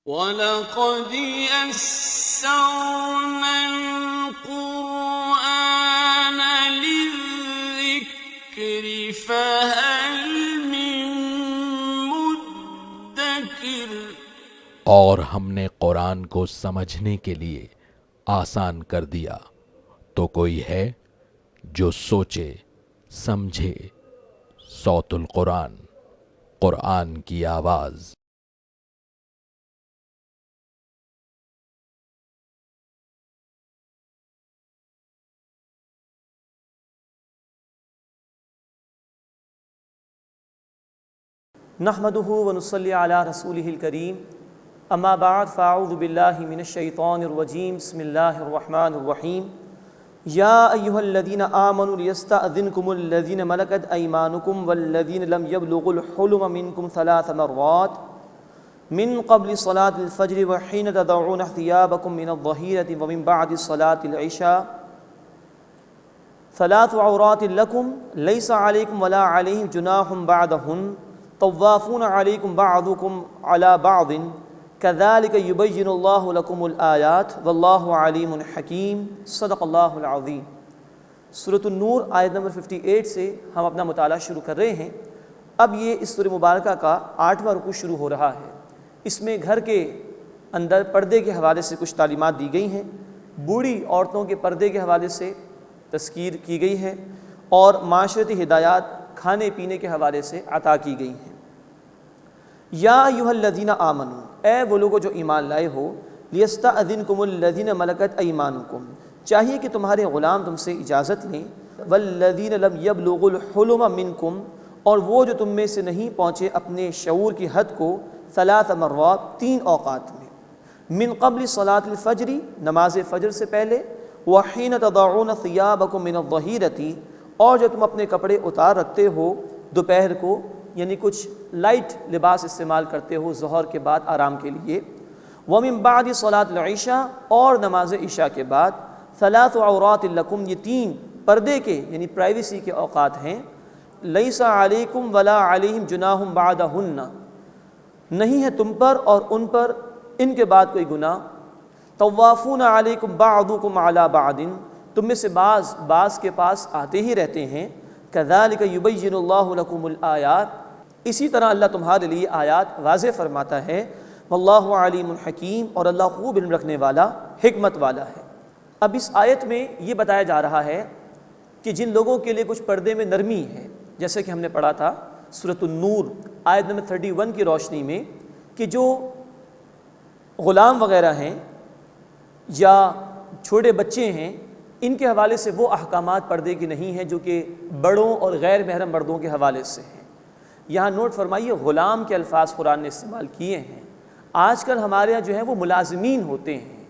وَلَقَدْ يَسَّرْنَا الْقُرْآنَ لِلذِّكْرِ فَهَلْ مِن مُّدَّكِرٍ۔ اور ہم نے قرآن کو سمجھنے کے لیے آسان کر دیا، تو کوئی ہے جو سوچے سمجھے۔ صوت القرآن، قرآن کی آواز۔ نحمده ونصلي على رسوله الكريم اما بعد فاعوذ بالله من الشيطان الرجيم بسم الله الرحمن الرحيم يا ايها الذين امنوا ليستأذنكم الذين ملكت ايمانكم والذين لم يبلغوا الحلم منكم 3 مرات من قبل صلاة الفجر وحين تضعون ثيابكم من الظهيرة ومن بعد صلاة العشاء 3 عورات لكم ليس عليكم ولا عليهم جناح بعدهن طوافون علیکم بعضکم علی بعض کذالک یبین اللہ لکم الآیات واللہ علیم حکیم۔ صدق اللہ العظیم۔ سورۃ النور آیت نمبر 58 سے ہم اپنا مطالعہ شروع کر رہے ہیں۔ اب یہ اس سورہ مبارکہ کا 8واں رکوع شروع ہو رہا ہے۔ اس میں گھر کے اندر پردے کے حوالے سے کچھ تعلیمات دی گئی ہیں، بوڑھی عورتوں کے پردے کے حوالے سے تذکیر کی گئی ہے، اور معاشرتی ہدایات کھانے پینے کے حوالے سے عطا کی گئی ہیں۔ یا ایھا الذین آمنوا، اے وہ لوگو جو ایمان لائے ہو، لیستأذنکم الذین ملکت ایمانکم، چاہیے کہ تمہارے غلام تم سے اجازت لیں، والذین لم یبلغوا الحلم منکم، اور وہ جو تم میں سے نہیں پہنچے اپنے شعور کی حد کو، 3 مرات 3 اوقات میں، من قبل صلاۃ الفجر، نماز فجر سے پہلے، وحین تضعون ثیابکم من الظہیرۃ، اور جو تم اپنے کپڑے اتار رکھتے ہو دوپہر کو، یعنی کچھ لائٹ لباس استعمال کرتے ہو ظہر کے بعد آرام کے لیے، وَمِن بَعْدِ صَلَاةِ الْعِشَاءِ، اور نماز عشاء کے بعد، 3 عورات لکم، یہ 3 پردے کے یعنی پرائیویسی کے اوقات ہیں، لَيْسَ عَلَيْكُمْ وَلَا عَلَيْهِمْ جُنَاحٌ بَعْدَهُنَّ، نہیں ہے تم پر اور ان پر ان کے بعد کوئی گناہ، طوافون علیکم بعضکم علی بعض، تم میں سے بعض کے پاس آتے ہی رہتے ہیں، کذالک یبین اللہ لکم الآیات، اسی طرح اللہ تمہارے لیے آیات واضح فرماتا ہے، واللہ علیم حکیم، اور اللہ خوب علم رکھنے والا حکمت والا ہے۔ اب اس آیت میں یہ بتایا جا رہا ہے کہ جن لوگوں کے لیے کچھ پردے میں نرمی ہے، جیسے کہ ہم نے پڑھا تھا سورۃ النور آیت نمبر 31 کی روشنی میں، کہ جو غلام وغیرہ ہیں یا چھوٹے بچے ہیں، ان کے حوالے سے وہ احکامات پردے کی نہیں ہیں جو کہ بڑوں اور غیر محرم مردوں کے حوالے سے ہیں۔ یہاں نوٹ فرمائیے، غلام کے الفاظ قرآن نے استعمال کیے ہیں۔ آج کل ہمارے یہاں جو ہیں وہ ملازمین ہوتے ہیں،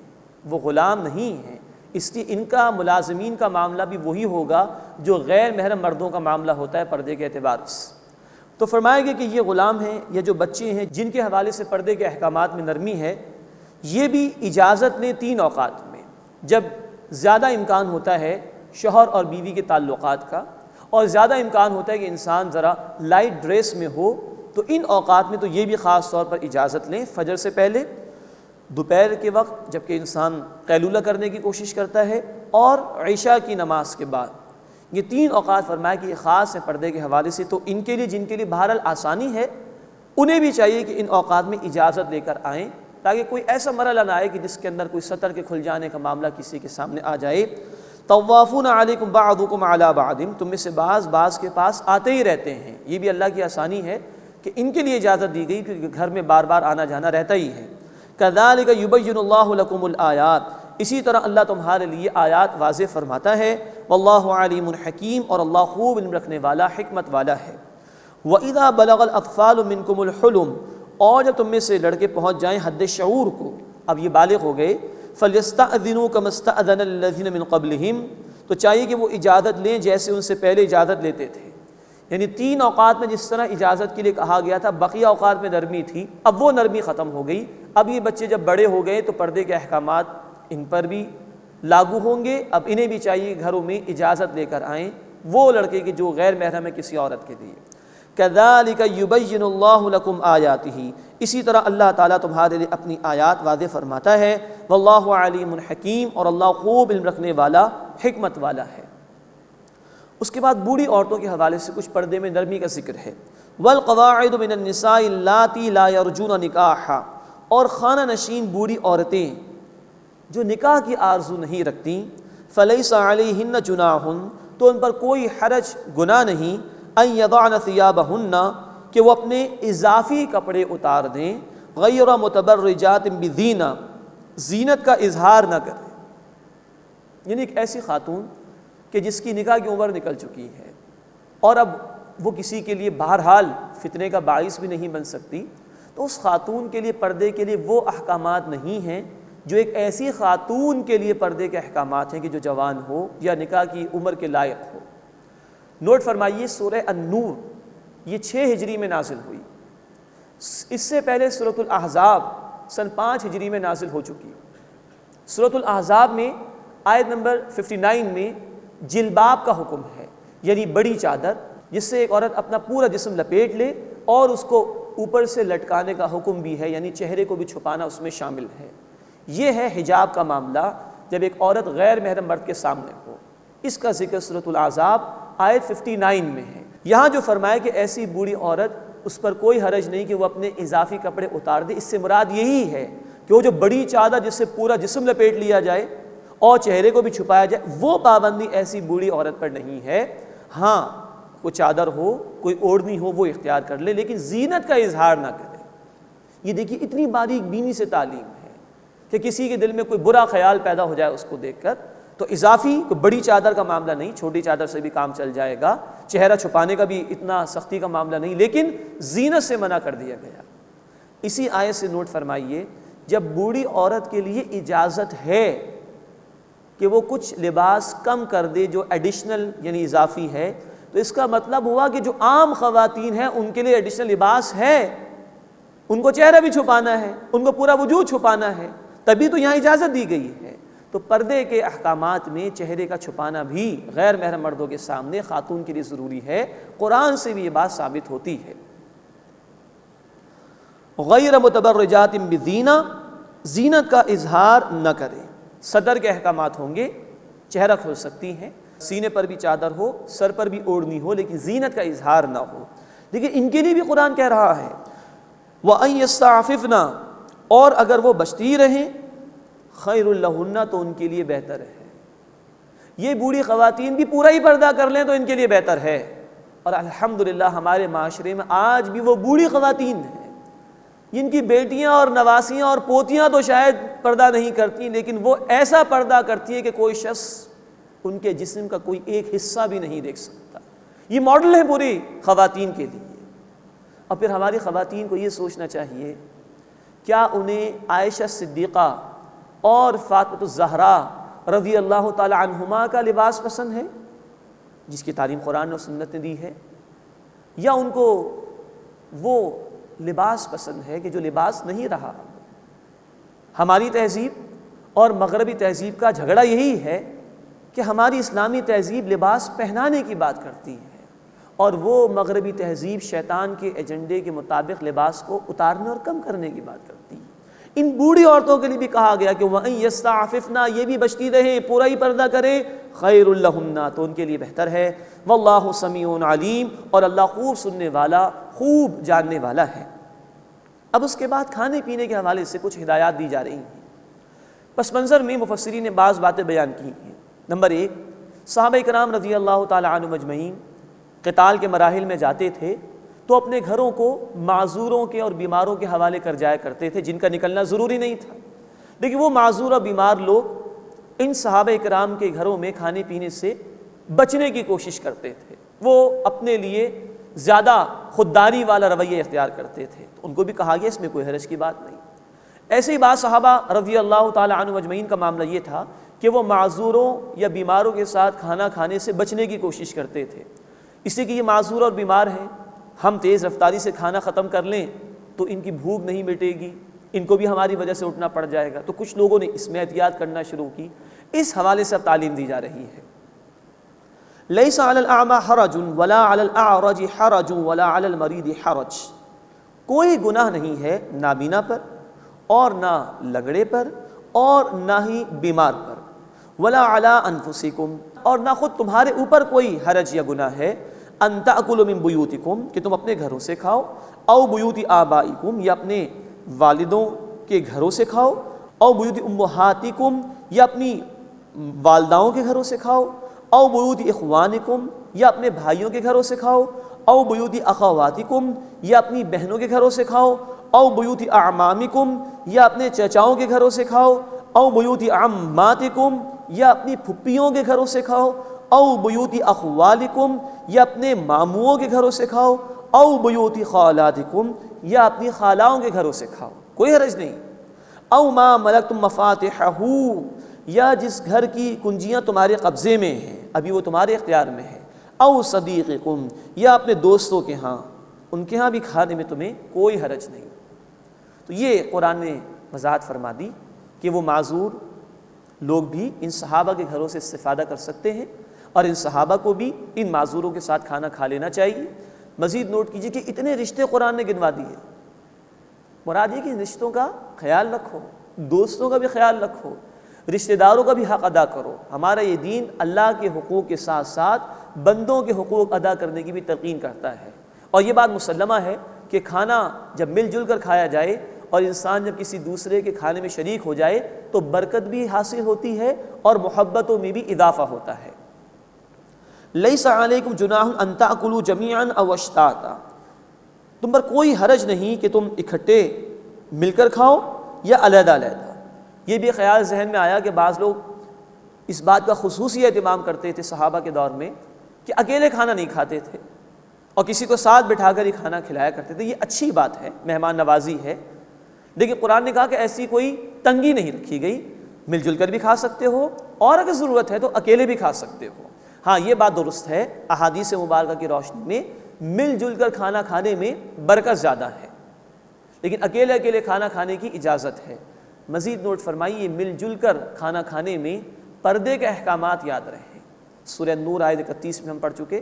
وہ غلام نہیں ہیں، اس لیے ان کا ملازمین کا معاملہ بھی وہی ہوگا جو غیر محرم مردوں کا معاملہ ہوتا ہے پردے کے اعتبار سے۔ تو فرمایا گیا کہ یہ غلام ہیں یا جو بچے ہیں جن کے حوالے سے پردے کے احکامات میں نرمی ہے، یہ بھی اجازت لیں 3 اوقات میں، جب زیادہ امکان ہوتا ہے شوہر اور بیوی کے تعلقات کا، اور زیادہ امکان ہوتا ہے کہ انسان ذرا لائٹ ڈریس میں ہو، تو ان اوقات میں تو یہ بھی خاص طور پر اجازت لیں، فجر سے پہلے، دوپہر کے وقت جب کہ انسان قیلولہ کرنے کی کوشش کرتا ہے، اور عشاء کی نماز کے بعد۔ یہ 3 اوقات فرمایا کہ یہ خاص ہے پردے کے حوالے سے، تو ان کے لیے جن کے لیے بہرحال آسانی ہے انہیں بھی چاہیے کہ ان اوقات میں اجازت لے کر آئیں، تاکہ کوئی ایسا مرحلہ نہ آئے کہ جس کے اندر کوئی سطر کے کھل جانے کا معاملہ کسی کے سامنے آ جائے۔ طوافون علیکم بعضکم علی بعض، تم میں سے بعض کے پاس آتے ہی رہتے ہیں، یہ بھی اللہ کی آسانی ہے کہ ان کے لیے اجازت دی گئی کیونکہ گھر میں بار بار آنا جانا رہتا ہی ہے۔ کذالک یبین اللہ لکم الآیات، اسی طرح اللہ تمہارے لیے آیات واضح فرماتا ہے، واللہ علیم حکیم، اور اللہ خوب علم رکھنے والا حکمت والا ہے۔ وَإِذَا بَلَغَ الْأَطْفَالُ مِنْكُمُ الْحُلُمَ، اور جب تم میں سے لڑکے پہنچ جائیں حد شعور کو، اب یہ بالغ ہو گئے، فَلْيَسْتَأْذِنُوا كَمَا اسْتَأْذَنَ الَّذِينَ مِنْ قَبْلِهِمْ، تو چاہیے کہ وہ اجازت لیں جیسے ان سے پہلے اجازت لیتے تھے۔ یعنی 3 اوقات میں جس طرح اجازت کے لیے کہا گیا تھا، بقیہ اوقات میں نرمی تھی، اب وہ نرمی ختم ہو گئی۔ اب یہ بچے جب بڑے ہو گئے تو پردے کے احکامات ان پر بھی لاگو ہوں گے، اب انہیں بھی چاہیے گھروں میں اجازت لے کر آئیں، وہ لڑکے کی جو غیر محرم ہے کسی عورت کے لیے۔ کذالک یبین اللہ لکم آیاتہ، اسی طرح اللہ تعالیٰ تمہارے لیے اپنی آیات واضح فرماتا ہے، واللہ علیم حکیم، اور اللہ خوب علم رکھنے والا، حکمت والا ہے۔ اس کے بعد بوڑھی عورتوں کے حوالے سے کچھ پردے میں نرمی کا ذکر ہے۔ والقواعد من النساء اللاتی لا یرجون نکاحا، اور خانہ نشین بوڑھی عورتیں جو نکاح کی آرزو نہیں رکھتیں، فلیس علیہن جناح، تو ان پر کوئی حرج گناہ نہیں، ان یضعن ثیابہن، کہ وہ اپنے اضافی کپڑے اتار دیں، غیر متبرجات بزینہ، زینت کا اظہار نہ کریں، یعنی ایک ایسی خاتون کہ جس کی نکاح کی عمر نکل چکی ہے اور اب وہ کسی کے لیے بہرحال فتنے کا باعث بھی نہیں بن سکتی، تو اس خاتون کے لیے پردے کے لیے وہ احکامات نہیں ہیں جو ایک ایسی خاتون کے لیے پردے کے احکامات ہیں کہ جو جوان ہو یا نکاح کی عمر کے لائق ہو۔ نوٹ فرمائیے، سورہ النور یہ 6 ہجری میں نازل ہوئی، اس سے پہلے سورۃ الاحزاب سن 5 ہجری میں نازل ہو چکی۔ سورۃ الاحزاب میں آیت نمبر 59 میں جلباب کا حکم ہے، یعنی بڑی چادر جس سے ایک عورت اپنا پورا جسم لپیٹ لے، اور اس کو اوپر سے لٹکانے کا حکم بھی ہے، یعنی چہرے کو بھی چھپانا اس میں شامل ہے۔ یہ ہے حجاب کا معاملہ جب ایک عورت غیر محرم مرد کے سامنے ہو۔ اس کا ذکر سورۃ الاحزاب آیت 59 میں ہے۔ یہاں جو فرمایا کہ ایسی بوڑھی عورت، اس پر کوئی حرج نہیں کہ وہ اپنے اضافی کپڑے اتار دے، اس سے مراد یہی ہے کہ وہ جو بڑی چادر جس سے پورا جسم لپیٹ لیا جائے اور چہرے کو بھی چھپایا جائے، وہ پابندی ایسی بوڑھی عورت پر نہیں ہے۔ ہاں، کوئی چادر ہو، کوئی اوڑھنی ہو، وہ اختیار کر لے، لیکن زینت کا اظہار نہ کرے۔ یہ دیکھیے اتنی باریک بینی سے تعلیم ہے کہ کسی کے دل میں کوئی برا خیال پیدا ہو جائے اس کو دیکھ کر، تو اضافی کوئی بڑی چادر کا معاملہ نہیں، چھوٹی چادر سے بھی کام چل جائے گا، چہرہ چھپانے کا بھی اتنا سختی کا معاملہ نہیں، لیکن زینت سے منع کر دیا گیا۔ اسی آیت سے نوٹ فرمائیے، جب بوڑھی عورت کے لیے اجازت ہے کہ وہ کچھ لباس کم کر دے جو ایڈیشنل یعنی اضافی ہے، تو اس کا مطلب ہوا کہ جو عام خواتین ہیں ان کے لیے ایڈیشنل لباس ہے، ان کو چہرہ بھی چھپانا ہے، ان کو پورا وجود چھپانا ہے، تبھی تو یہاں اجازت دی گئی ہے۔ تو پردے کے احکامات میں چہرے کا چھپانا بھی غیر محرم مردوں کے سامنے خاتون کے لیے ضروری ہے، قرآن سے بھی یہ بات ثابت ہوتی ہے۔ غیر متبرجات بزینہ، زینت کا اظہار نہ کریں۔ صدر کے احکامات ہوں گے، چہرہ کھل سکتی ہیں، سینے پر بھی چادر ہو، سر پر بھی اوڑھنی ہو، لیکن زینت کا اظہار نہ ہو۔ لیکن ان کے لیے بھی قرآن کہہ رہا ہے وَأَن يَسْتَعْفِفْنَا، اور اگر وہ بچتی رہیں، خَيْرٌ لَهُنَّ، تو ان کے لیے بہتر ہے۔ یہ بوڑھی خواتین بھی پورا ہی پردہ کر لیں تو ان کے لیے بہتر ہے، اور الحمدللہ ہمارے معاشرے میں آج بھی وہ بوڑھی خواتین ہیں جن کی بیٹیاں اور نواسیاں اور پوتیاں تو شاید پردہ نہیں کرتی، لیکن وہ ایسا پردہ کرتی ہے کہ کوئی شخص ان کے جسم کا کوئی ایک حصہ بھی نہیں دیکھ سکتا۔ یہ ماڈل ہے پوری خواتین کے لیے۔ اور پھر ہماری خواتین کو یہ سوچنا چاہیے، کیا انہیں عائشہ صدیقہ اور فاطمہ الزہرا رضی اللہ تعالی عنہما کا لباس پسند ہے جس کی تعلیم قرآن اور سنت نے دی ہے، یا ان کو وہ لباس پسند ہے کہ جو لباس نہیں رہا؟ ہماری تہذیب اور مغربی تہذیب کا جھگڑا یہی ہے کہ ہماری اسلامی تہذیب لباس پہنانے کی بات کرتی ہے، اور وہ مغربی تہذیب شیطان کے ایجنڈے کے مطابق لباس کو اتارنے اور کم کرنے کی بات کرتی ہے۔ ان بوڑھی عورتوں کے لیے بھی کہا گیا کہ وَأَن يَسْتَعْفِفْنَا، یہ بھی بچتی رہیں، پورا ہی پردہ کریں، خَيْرٌ لَهُنَّ، تو ان کے لیے بہتر ہے۔ وَاللَّهُ سَمِيعٌ عَلِيمٌ، اور اللہ خوب سننے والا، خوب جاننے والا ہے۔ اب اس کے بعد کھانے پینے کے حوالے سے کچھ ہدایات دی جا رہی ہیں۔ پس منظر میں مفسرین نے بعض باتیں بیان کی ہیں۔ نمبر 1، صحابہ کرام رضی اللہ تعالی عنہم اجمعین قتال کے مراحل میں جاتے تھے تو اپنے گھروں کو معذوروں کے اور بیماروں کے حوالے کر جایا کرتے تھے جن کا نکلنا ضروری نہیں تھا، لیکن وہ معذور اور بیمار لوگ ان صحابہ کرام کے گھروں میں کھانے پینے سے بچنے کی کوشش کرتے تھے، وہ اپنے لیے زیادہ خودداری والا رویہ اختیار کرتے تھے، تو ان کو بھی کہا گیا اس میں کوئی حرج کی بات نہیں۔ ایسے ہی بعض صحابہ رضی اللہ تعالی عنہم اجمعین کا معاملہ یہ تھا کہ وہ معذوروں یا بیماروں کے ساتھ کھانا کھانے سے بچنے کی کوشش کرتے تھے، اس لیے کہ یہ معذور اور بیمار ہیں، ہم تیز رفتاری سے کھانا ختم کر لیں تو ان کی بھوک نہیں مٹے گی، ان کو بھی ہماری وجہ سے اٹھنا پڑ جائے گا، تو کچھ لوگوں نے اس میں احتیاط کرنا شروع کی۔ اس حوالے سے اب تعلیم دی جا رہی ہے، لیس علی الاعمى حرج ولا علی الاعرج حرج ولا علی المریض حرج، کوئی گناہ نہیں ہے نابینا پر اور نہ لنگڑے پر اور نہ ہی بیمار پر، ولا علی انفسکم، اور نہ خود تمہارے اوپر کوئی حرج یا گناہ ہے، ان تأکلوا من بیوتکم، کہ تم اپنے گھروں سے کھاؤ، او بیوت آبائکم، یا اپنے والدوں کے گھروں سے کھاؤ، او بیوت امہاتکم، یا اپنی والداؤں کے گھروں سے کھاؤ، او بیوت اخوانکم، یا اپنے بھائیوں کے گھروں سے کھاؤ، او بیوت اخواتکم، یا اپنی بہنوں کے گھروں سے کھاؤ، او بیوت اعمامکم، یا اپنے چچاؤں کے گھروں سے کھاؤ، او بیوت عماتکم، یا اپنی پھپھیوں کے گھروں سے کھاؤ، او بیوت اخوالکم، یا اپنے ماموؤں کے گھروں سے کھاؤ، او بیوت خالاتکم، یا اپنی خالاؤں کے گھروں سے کھاؤ، کوئی حرج نہیں، او ما ملکتم مفاتحہ، یا جس گھر کی کنجیاں تمہارے قبضے میں ہیں، ابھی وہ تمہارے اختیار میں ہے، او صدیقکم، یا اپنے دوستوں کے ہاں، ان کے ہاں بھی کھانے میں تمہیں کوئی حرج نہیں۔ تو یہ قرآن نے وضاحت فرما دی کہ وہ معذور لوگ بھی ان صحابہ کے گھروں سے استفادہ کر سکتے ہیں، اور ان صحابہ کو بھی ان معذوروں کے ساتھ کھانا کھا لینا چاہیے۔ مزید نوٹ کیجئے کہ اتنے رشتے قرآن نے گنوا دیے، مراد یہ کہ ان رشتوں کا خیال رکھو، دوستوں کا بھی خیال رکھو، رشتہ داروں کا بھی حق ادا کرو۔ ہمارا یہ دین اللہ کے حقوق کے ساتھ ساتھ بندوں کے حقوق ادا کرنے کی بھی تلقین کرتا ہے، اور یہ بات مسلمہ ہے کہ کھانا جب مل جل کر کھایا جائے اور انسان جب کسی دوسرے کے کھانے میں شریک ہو جائے تو برکت بھی حاصل ہوتی ہے اور محبتوں میں بھی اضافہ ہوتا ہے۔ لیس علیکم جناح ان تأکلوا جمیعا او اشتاتا، تم پر کوئی حرج نہیں کہ تم اکٹھے مل کر کھاؤ یا علیحدہ علیحدہ۔ یہ بھی خیال ذہن میں آیا کہ بعض لوگ اس بات کا خصوصی اہتمام کرتے تھے صحابہ کے دور میں کہ اکیلے کھانا نہیں کھاتے تھے اور کسی کو ساتھ بٹھا کر ہی کھانا کھلایا کرتے تھے۔ یہ اچھی بات ہے، مہمان نوازی ہے، لیکن قرآن نے کہا کہ ایسی کوئی تنگی نہیں رکھی گئی، مل جل کر بھی کھا سکتے ہو اور اگر ضرورت ہے تو اکیلے بھی کھا سکتے ہو۔ ہاں یہ بات درست ہے، احادیث مبارکہ کی روشنی میں مل جل کر کھانا کھانے میں برکت زیادہ ہے، لیکن اکیلے اکیلے کھانا کھانے کی اجازت ہے۔ مزید نوٹ فرمائیے، مل جل کر کھانا کھانے میں پردے کے احکامات یاد رہیں۔ سورہ نور آیت 31 میں ہم پڑھ چکے،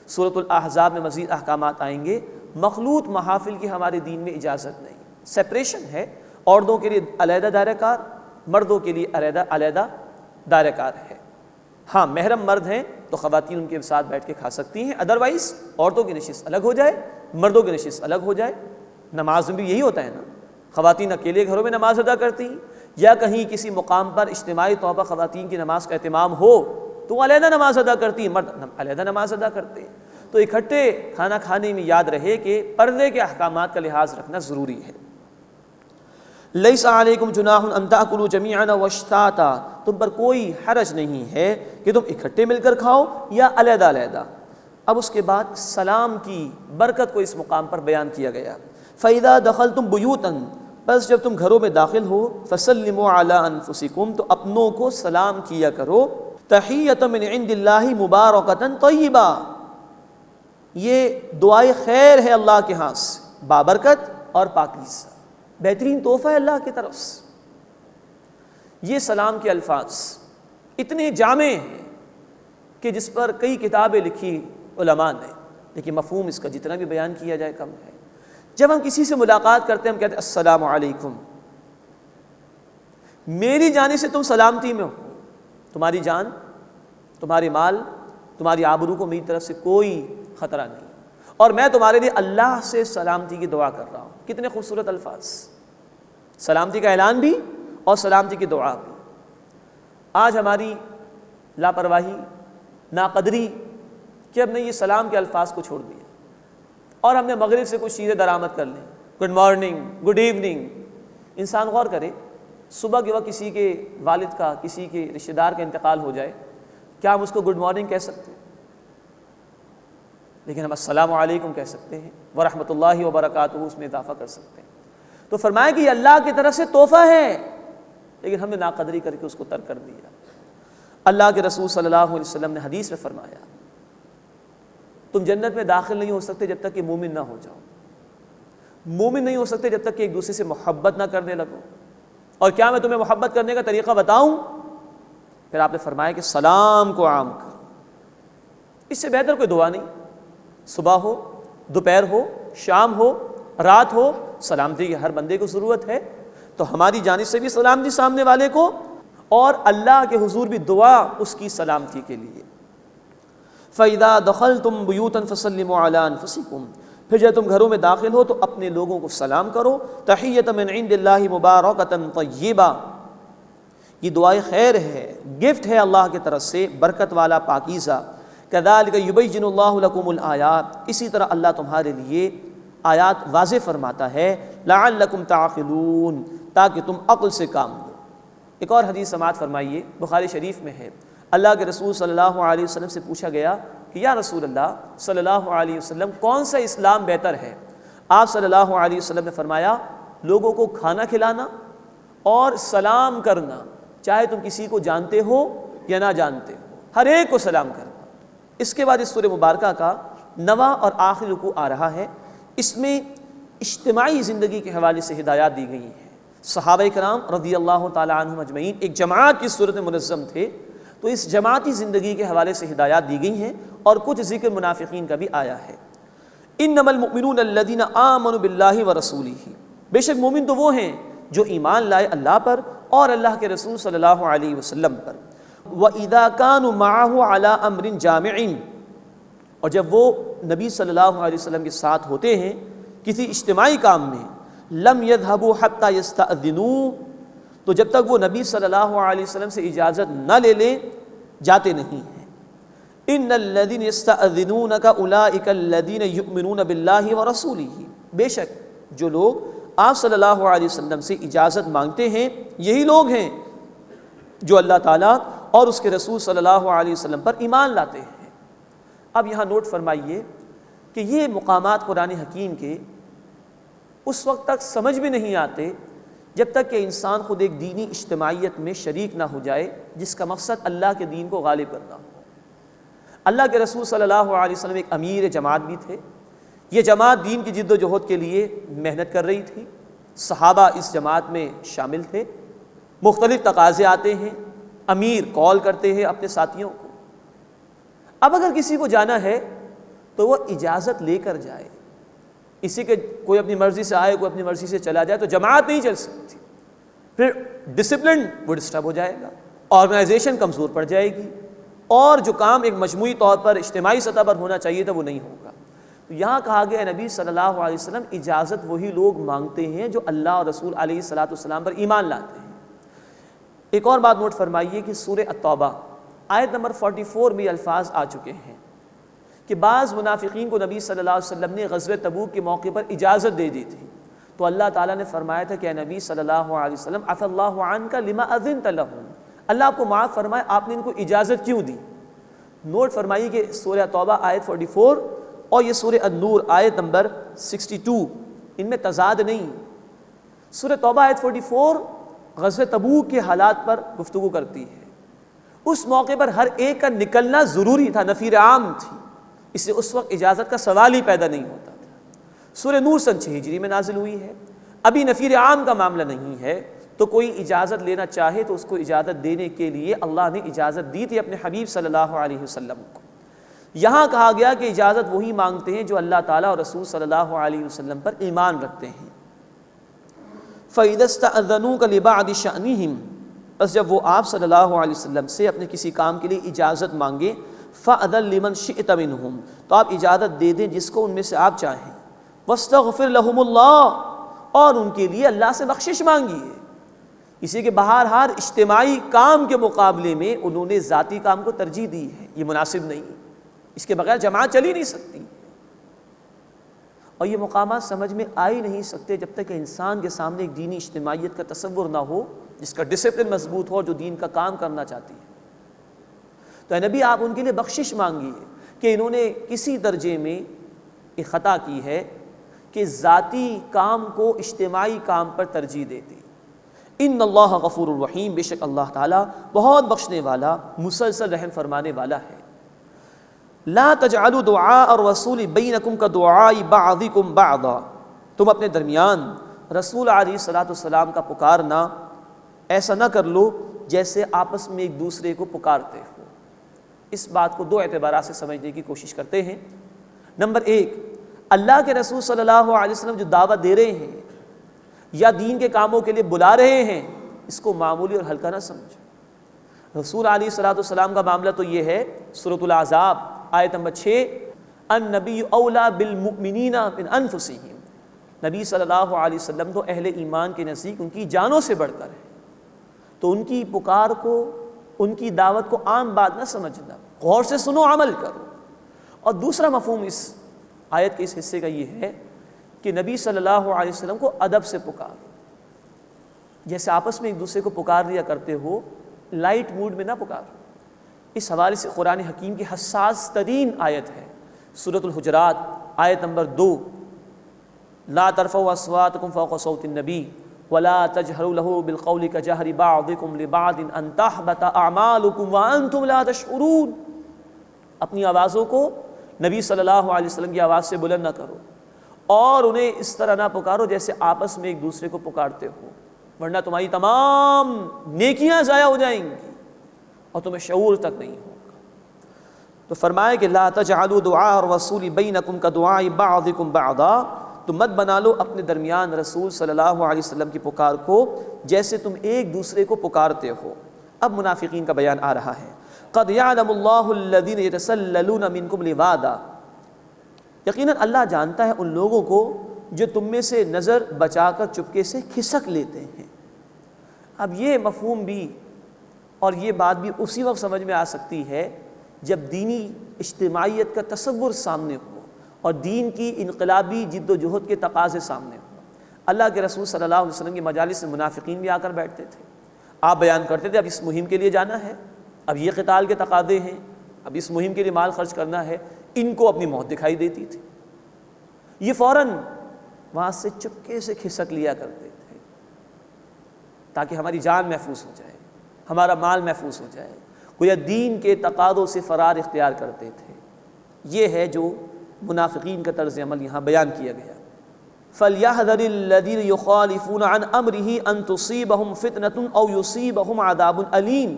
سورۃ الاحزاب میں مزید احکامات آئیں گے۔ مخلوط محافل کی ہمارے دین میں اجازت نہیں، سپریشن ہے، عورتوں کے لیے علیحدہ دائرہ کار، مردوں کے لیے علیحدہ دائرہ کار ہے۔ ہاں محرم مرد ہیں تو خواتین ان کے ساتھ بیٹھ کے کھا سکتی ہیں، ادروائز عورتوں کی نشست الگ ہو جائے، مردوں کی نشست الگ ہو جائے۔ نماز میں بھی یہی ہوتا ہے نا، خواتین اکیلے گھروں میں نماز ادا کرتی ہیں، یا کہیں کسی مقام پر اجتماعی طور پر خواتین کی نماز کا اہتمام ہو تو وہ علیحدہ نماز ادا کرتی ہیں، مرد علیحدہ نماز ادا کرتے ہیں۔ تو اکٹھے کھانا کھانے میں یاد رہے کہ پردے کے احکامات کا لحاظ رکھنا ضروری ہے۔ لیس علیکم جناح ان تأکلوا جمیعا واشتاتا، تم پر کوئی حرج نہیں ہے کہ تم اکٹھے مل کر کھاؤ یا علیحدہ علیحدہ۔ اب اس کے بعد سلام کی برکت کو اس مقام پر بیان کیا گیا۔ فَإِذَا دَخَلْتُمْ بُيُوتًا، بس جب تم گھروں میں داخل ہو، فَسَلِّمُوا عَلَىٰ أَنفُسِكُمْ، تو اپنوں کو سلام کیا کرو، تَحِيَّةً مِّنْ عِندِ اللَّهِ مُبَارَكَةً طَيِّبَةً، یہ دعائے خیر ہے اللہ کے ہاں سے، بابرکت اور پاکیزہ، بہترین تحفہ ہے اللہ کی طرف سے۔ یہ سلام کے الفاظ اتنے جامع ہیں کہ جس پر کئی کتابیں لکھی علماء نے، لیکن مفہوم اس کا جتنا بھی بیان کیا جائے کم ہے۔ جب ہم کسی سے ملاقات کرتے ہیں ہم کہتے ہیں السلام علیکم، میری جانب سے تم سلامتی میں ہو، تمہاری جان، تمہارے مال، تمہاری آبرو کو میری طرف سے کوئی خطرہ نہیں، اور میں تمہارے لیے اللہ سے سلامتی کی دعا کر رہا ہوں۔ کتنے خوبصورت الفاظ، سلامتی کا اعلان بھی اور سلامتی کی دعا بھی۔ آج ہماری لاپرواہی، ناقدری کہ ہم نے یہ سلام کے الفاظ کو چھوڑ دیا اور ہم نے مغرب سے کچھ چیزیں درآمد کر لیں، گڈ مارننگ، گڈ ایوننگ۔ انسان غور کرے، صبح کے وقت کسی کے والد کا، کسی کے رشتہ دار کا انتقال ہو جائے، کیا ہم اس کو گڈ مارننگ کہہ سکتے ہیں؟ لیکن ہم السلام علیکم کہہ سکتے ہیں، ورحمۃ اللہ وبرکاتہ اس میں اضافہ کر سکتے ہیں۔ تو فرمایا کہ یہ اللہ کی طرف سے تحفہ ہے، لیکن ہم نے ناقدری کر کے اس کو ترک کر دیا۔ اللہ کے رسول صلی اللہ علیہ وسلم نے حدیث میں فرمایا، تم جنت میں داخل نہیں ہو سکتے جب تک کہ مومن نہ ہو جاؤ، مومن نہیں ہو سکتے جب تک کہ ایک دوسرے سے محبت نہ کرنے لگو۔ اور کیا میں تمہیں محبت کرنے کا طریقہ بتاؤں؟ پھر آپ نے فرمایا کہ سلام کو عام کرو۔ اس سے بہتر کوئی دعا نہیں، صبح ہو، دوپہر ہو، شام ہو، رات ہو، سلامتی کی ہر بندے کو ضرورت ہے، تو ہماری جانب سے بھی سلامتی سامنے والے کو، اور اللہ کے حضور بھی دعا اس کی سلامتی کے لیے۔ فَإِذَا دَخَلْتُمْ بُيُوتًا فَسَلِّمُوا عَلَىٰ أَنفُسِكُمْ، پھر جب تم گھروں میں داخل ہو تو اپنے لوگوں کو سلام کرو، تحیۃ من عند اللہ مبارکۃ طیبہ، یہ دعائے خیر ہے، گفٹ ہے اللہ کی طرف سے، برکت والا، پاکیزہ۔ کذالک یبین اللہ لکم الآیات، اسی طرح اللہ تمہارے لیے آیات واضح فرماتا ہے، لعلکم تعقلون، تاکہ تم عقل سے کام لو۔ ایک اور حدیث سماعت فرمائیے، بخاری شریف میں ہے، اللہ کے رسول صلی اللہ علیہ وسلم سے پوچھا گیا کہ یا رسول اللہ صلی اللہ علیہ وسلم کون سا اسلام بہتر ہے؟ آپ صلی اللہ علیہ وسلم نے فرمایا، لوگوں کو کھانا کھلانا اور سلام کرنا، چاہے تم کسی کو جانتے ہو یا نہ جانتے ہو، ہر ایک کو سلام کرنا۔ اس کے بعد اس سورہ مبارکہ کا 9واں اور آخری رکوع آ رہا ہے، اس میں اجتماعی زندگی کے حوالے سے ہدایات دی گئی ہیں۔ صحابہ کرام رضی اللہ تعالی عنہم اجمعین ایک جماعت کی صورت میں منظم تھے، تو اس جماعتی زندگی کے حوالے سے ہدایات دی گئی ہیں، اور کچھ ذکر منافقین کا بھی آیا ہے۔ انما المؤمنون الذین آمنوا باللہ ورسولہ، بے شک مومن تو وہ ہیں جو ایمان لائے اللہ پر اور اللہ کے رسول صلی اللہ علیہ وسلم پر۔ وَإِذَا كَانُوا مَعَهُ عَلَىٰ أَمْرٍ جَامِعٍ، اور جب وہ نبی صلی اللہ علیہ وسلم کے ساتھ ہوتے ہیں کسی اجتماعی کام میں، لم يذهبوا حتى يستأذنوا، تو جب تک وہ نبی صلی اللہ علیہ وسلم سے اجازت نہ لے لیں جاتے نہیں ہیں۔ ان الذین یستأذنونک اولئک الذین یؤمنون باللہ ورسولہ، بے شک جو لوگ آپ صلی اللہ علیہ وسلم سے اجازت مانگتے ہیں یہی لوگ ہیں جو اللہ تعالیٰ اور اس کے رسول صلی اللہ علیہ وسلم پر ایمان لاتے ہیں۔ اب یہاں نوٹ فرمائیے کہ یہ مقامات قرآن حکیم کے اس وقت تک سمجھ بھی نہیں آتے جب تک کہ انسان خود ایک دینی اجتماعیت میں شریک نہ ہو جائے جس کا مقصد اللہ کے دین کو غالب کرنا ہو۔ اللہ کے رسول صلی اللہ علیہ وسلم ایک امیر جماعت بھی تھے، یہ جماعت دین کی جد و جہد کے لیے محنت کر رہی تھی، صحابہ اس جماعت میں شامل تھے، مختلف تقاضے آتے ہیں، امیر کال کرتے ہیں اپنے ساتھیوں کو۔ اب اگر کسی کو جانا ہے تو وہ اجازت لے کر جائے، اسی کے کوئی اپنی مرضی سے آئے کوئی اپنی مرضی سے چلا جائے تو جماعت نہیں چل سکتی، پھر ڈسپلن وہ ڈسٹرب ہو جائے گا، آرگنائزیشن کمزور پڑ جائے گی، اور جو کام ایک مجموعی طور پر اجتماعی سطح پر ہونا چاہیے تھا وہ نہیں ہوگا۔ تو یہاں کہا گیا نبی صلی اللہ علیہ وسلم اجازت وہی لوگ مانگتے ہیں جو اللہ اور رسول علیہ الصلوۃ والسلام پر ایمان لاتے ہیں۔ ایک اور بات نوٹ فرمائیے کہ سورہ التوبہ آیت نمبر 44 میں الفاظ آ چکے ہیں کہ بعض منافقین کو نبی صلی اللہ علیہ وسلم نے غزوہ تبوک کے موقع پر اجازت دے دی تھی، تو اللہ تعالیٰ نے فرمایا تھا کہ اے نبی صلی اللہ علیہ وسلم عفی اللہ عنک لما اذنت لهم، اللہ آپ کو معاف فرمائے آپ نے ان کو اجازت کیوں دی۔ نوٹ فرمائیے کہ سورہ توبہ آیت 44 اور یہ سورہ النور آیت نمبر 62 ان میں تضاد نہیں۔ سورہ توبہ آیت 44 غزوہ تبوک کے حالات پر گفتگو کرتی ہے، اس موقع پر ہر ایک کا نکلنا ضروری تھا، نفیر عام تھی، اس سے اس وقت اجازت کا سوال ہی پیدا نہیں ہوتا تھا۔ سورہ نور سن 6 ہجری میں نازل ہوئی ہے، ابھی نفیر عام کا معاملہ نہیں ہے، تو کوئی اجازت لینا چاہے تو اس کو اجازت دینے کے لیے اللہ نے اجازت دی تھی اپنے حبیب صلی اللہ علیہ وسلم کو۔ یہاں کہا گیا کہ اجازت وہی مانگتے ہیں جو اللہ تعالیٰ اور رسول صلی اللہ علیہ وسلم پر ایمان رکھتے ہیں۔ فَإِذَا اسْتَأْذَنُوكَ لِبَعْضِ شَأْنِهِمْ، بس جب وہ آپ صلی اللہ علیہ وسلم سے اپنے کسی کام کے لیے اجازت مانگے، فَأَذَن لِمَنْ شِئْتَ مِنْهُمْ، تو آپ اجازت دے دیں جس کو ان میں سے آپ چاہیں، وَاسْتَغْفِرْ لَهُمُ اللَّهُ، اور ان کے لیے اللہ سے بخشش مانگیے۔ اسی کے بہرحال اجتماعی کام کے مقابلے میں انہوں نے ذاتی کام کو ترجیح دی ہے، یہ مناسب نہیں، اس کے بغیر جماعت چل ہی نہیں سکتی، اور یہ مقامات سمجھ میں آ ہی نہیں سکتے جب تک کہ انسان کے سامنے ایک دینی اجتماعیت کا تصور نہ ہو جس کا ڈسپلن مضبوط ہو، جو دین کا کام کرنا چاہتی ہے۔ تو اے نبی آپ ان کے لیے بخشش مانگیے کہ انہوں نے کسی درجے میں ایک خطا کی ہے کہ ذاتی کام کو اجتماعی کام پر ترجیح دیتے۔ ان اللہ غفور الرحیم، بے شک اللہ تعالیٰ بہت بخشنے والا مسلسل رحم فرمانے والا ہے۔ لا تجعلوا دعاء الرسول بینکم کدعاء بعضکم بعضا، تم اپنے درمیان رسول علیہ الصلوۃ والسلام کا پکارنا ایسا نہ کر لو جیسے آپس میں ایک دوسرے کو پکارتے ہو۔ اس بات کو دو اعتبارات سے سمجھنے کی کوشش کرتے ہیں۔ نمبر 1، اللہ کے رسول صلی اللہ علیہ وسلم جو دعوت دے رہے ہیں یا دین کے کاموں کے لیے بلا رہے ہیں، اس کو معمولی اور ہلکا نہ سمجھو۔ رسول علیہ الصلوۃ والسلام کا معاملہ تو یہ ہے، سورۃ الاحزاب آیت نمبر 6، النبی اولیٰ بالمؤمنین من انفسہم، نبی صلی اللہ علیہ وسلم تو اہل ایمان کے نزدیک ان کی جانوں سے بڑھ کر ہے۔ تو ان کی پکار کو، ان کی دعوت کو عام بات نہ سمجھنا، غور سے سنو، عمل کرو۔ اور دوسرا مفہوم اس آیت کے اس حصے کا یہ ہے کہ نبی صلی اللہ علیہ وسلم کو ادب سے پکارو، جیسے آپس میں ایک دوسرے کو پکار لیا کرتے ہو، لائٹ موڈ میں نہ پکارو۔ اس حوالے سے قرآن حکیم کی حساس ترین آیت ہے سورۃ الحجرات آیت نمبر 2، لا ترفعوا اصواتکم فوق صوت النبی ولا تجهروا له بالقول كجهر بعضكم لبعض ان تحبط اعمالكم وانتم لا تشعرون، اپنی آوازوں کو نبی صلی اللہ علیہ وسلم کی آواز سے بلند نہ کرو اور انہیں اس طرح نہ پکارو جیسے آپس میں ایک دوسرے کو پکارتے ہو، ورنہ تمہاری تمام نیکیاں ضائع ہو جائیں گی اور تمہیں شعور تک نہیں ہوگا۔ تو فرمائے کہ لا تجعلوا دعاء الرسول بینکم کدعاء بعضکم بعضا، تو مت بنا لو اپنے درمیان رسول صلی اللہ علیہ وسلم کی پکار کو جیسے تم ایک دوسرے کو پکارتے ہو۔ اب منافقین کا بیان آ رہا ہے، قد یعلم اللہ الذین یتسللون منکم لواذا، یقیناً اللہ جانتا ہے ان لوگوں کو جو تم میں سے نظر بچا کر چپکے سے کھسک لیتے ہیں۔ اب یہ مفہوم بھی اور یہ بات بھی اسی وقت سمجھ میں آ سکتی ہے جب دینی اجتماعیت کا تصور سامنے ہو اور دین کی انقلابی جد و جہد کے تقاضے سامنے ہو۔ اللہ کے رسول صلی اللہ علیہ وسلم کی مجالس میں منافقین بھی آ کر بیٹھتے تھے، آپ بیان کرتے تھے اب اس مہم کے لیے جانا ہے، اب یہ قتال کے تقاضے ہیں، اب اس مہم کے لیے مال خرچ کرنا ہے، ان کو اپنی موت دکھائی دیتی تھی، یہ فوراً وہاں سے چپکے سے کھسک لیا کرتے تھے تاکہ ہماری جان محفوظ ہو جائے، ہمارا مال محفوظ ہو جائے، گویا دین کے تقاضوں سے فرار اختیار کرتے تھے۔ یہ ہے جو منافقین کا طرز عمل یہاں بیان کیا گیا۔ فَلْيَحْذَرِ الَّذِينَ يُخَالِفُونَ عَنْ أَمْرِهِ أَن تُصِيبَهُمْ فِتْنَةٌ أَوْ يُصِيبَهُمْ عَذَابٌ أَلِيمٌ،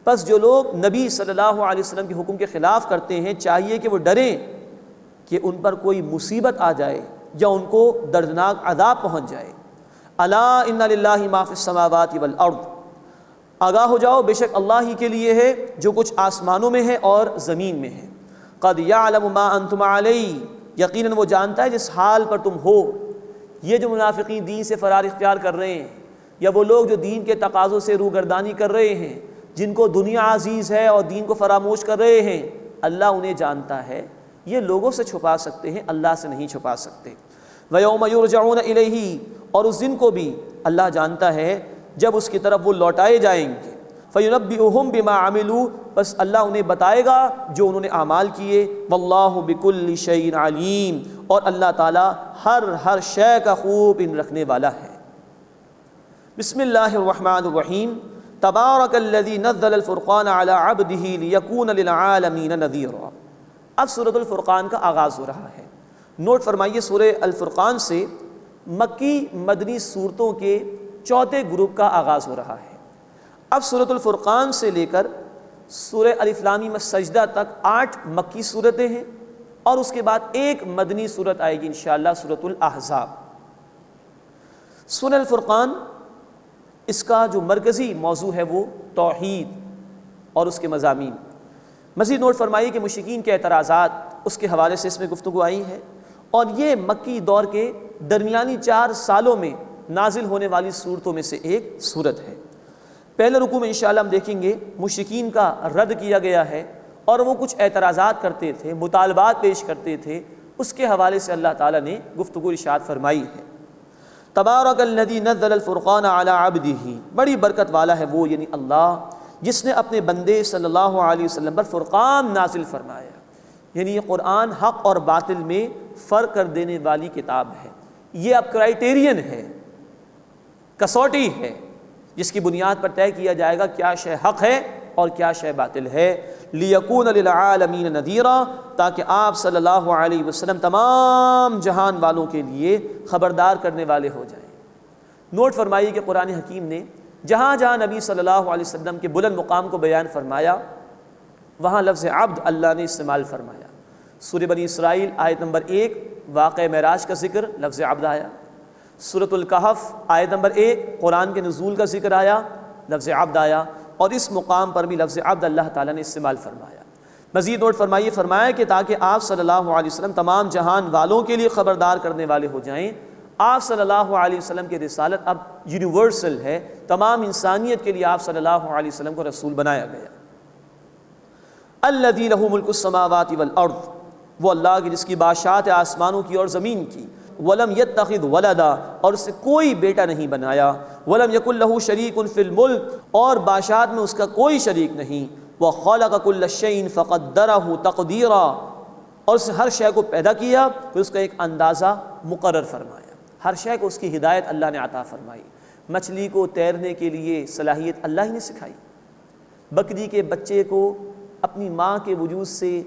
پس جو لوگ نبی صلی اللہ علیہ وسلم کے حکم کے خلاف کرتے ہیں چاہیے کہ وہ ڈریں کہ ان پر کوئی مصیبت آ جائے یا ان کو دردناک عذاب پہنچ جائے۔ الا ان للہ ما فی السماوات والارض، آگاہ ہو جاؤ بے شک اللہ ہی کے لیے ہے جو کچھ آسمانوں میں ہے اور زمین میں ہے۔ قد یعلم ما انتم علیہ، یقیناً وہ جانتا ہے جس حال پر تم ہو۔ یہ جو منافقین دین سے فرار اختیار کر رہے ہیں یا وہ لوگ جو دین کے تقاضوں سے روگردانی کر رہے ہیں، جن کو دنیا عزیز ہے اور دین کو فراموش کر رہے ہیں، اللہ انہیں جانتا ہے۔ یہ لوگوں سے چھپا سکتے ہیں، اللہ سے نہیں چھپا سکتے۔ وَيَوْمَ يُرْجَعُونَ إِلَيْهِ، اور اس دن کو بھی اللہ جانتا ہے جب اس کی طرف وہ لوٹائے جائیں گے۔ فَيُنَبِّئُهُم بِمَا عَمِلُوا، بس اللہ انہیں بتائے گا جو انہوں نے اعمال کیے۔ وَاللَّهُ بِكُلِّ شَيْءٍ عَلِيمٌ، اور اللہ تعالیٰ ہر شے کا خوب علم رکھنے والا ہے۔ بسم اللہ الرحمن الرحیم، تبارک الذی نزل الفرقان علی عبدہ لیکون للعالمین نذیرا۔ اب سورۃ الفرقان کا آغاز ہو رہا ہے۔ نوٹ فرمائیے سورہ الفرقان سے مکی مدنی صورتوں کے چوتھے گروپ کا آغاز ہو رہا ہے۔ اب سورۃ الفرقان سے لے کر سورہ الف لام میم السجدہ تک 8 مکی صورتیں ہیں اور اس کے بعد ایک مدنی صورت آئے گی انشاءاللہ سورۃ الاحزاب۔ سورہ الفرقان اس کا جو مرکزی موضوع ہے وہ توحید اور اس کے مضامین۔ مزید نوٹ فرمائیے کہ مشرکین کے اعتراضات اس کے حوالے سے اس میں گفتگو آئی ہے اور یہ مکی دور کے درمیانی 4 سالوں میں نازل ہونے والی صورتوں میں سے ایک صورت ہے۔ پہلے رکوع میں انشاءاللہ ہم دیکھیں گے مشرکین کا رد کیا گیا ہے اور وہ کچھ اعتراضات کرتے تھے، مطالبات پیش کرتے تھے، اس کے حوالے سے اللہ تعالیٰ نے گفتگو ارشاد فرمائی ہے۔ تبارک الذی نزل الفرقان علی عبدہ، بڑی برکت والا ہے وہ یعنی اللہ جس نے اپنے بندے صلی اللہ علیہ وسلم پر فرقان نازل فرمایا، یعنی یہ قرآن حق اور باطل میں فرق کر دینے والی کتاب ہے۔ یہ اب کرائیٹیرین ہے، کسوٹی ہے جس کی بنیاد پر طے کیا جائے گا کیا شے حق ہے اور کیا شے باطل ہے۔ لیکون للعالمین نذیرا، تاکہ آپ صلی اللہ علیہ وسلم تمام جہان والوں کے لیے خبردار کرنے والے ہو جائیں۔ نوٹ فرمائیے کہ قرآن حکیم نے جہاں جہاں نبی صلی اللہ علیہ وسلم کے بلند مقام کو بیان فرمایا وہاں لفظ عبد اللہ نے استعمال فرمایا۔ سورہ بنی اسرائیل آیت نمبر 1، واقعہ معراج کا ذکر لفظ عبد آیا، سورۃ الکہف آیت نمبر 1 قرآن کے نزول کا ذکر آیا، لفظ عبد آیا، اور اس مقام پر بھی لفظ عبد اللہ تعالیٰ نے استعمال فرمایا۔ مزید نوٹ فرمائیے، فرمایا کہ تاکہ آپ صلی اللہ علیہ وسلم تمام جہان والوں کے لیے خبردار کرنے والے ہو جائیں، آپ صلی اللہ علیہ وسلم کی رسالت اب یونیورسل ہے، تمام انسانیت کے لیے آپ صلی اللہ علیہ وسلم کو رسول بنایا گیا۔ الذی لہ ملک السماوات والارض، وہ اللہ کی جس کی بادشاہت ہے آسمانوں کی اور زمین کی، ولم یتخذ ولدا، اور اس نے کوئی بیٹا نہیں بنایا، ولم یکن لہ شریک فی الملک، اور بادشاہت میں اس کا کوئی شریک نہیں، وخلق کل شیء فقدرہ تقدیرا، اور اس نے ہر شے کو پیدا کیا پھر اس کا ایک اندازہ مقرر فرمایا۔ ہر شے کو اس کی ہدایت اللہ نے عطا فرمائی۔ مچھلی کو تیرنے کے لیے صلاحیت اللہ ہی نے سکھائی، بکری کے بچے کو اپنی ماں کے وجود سے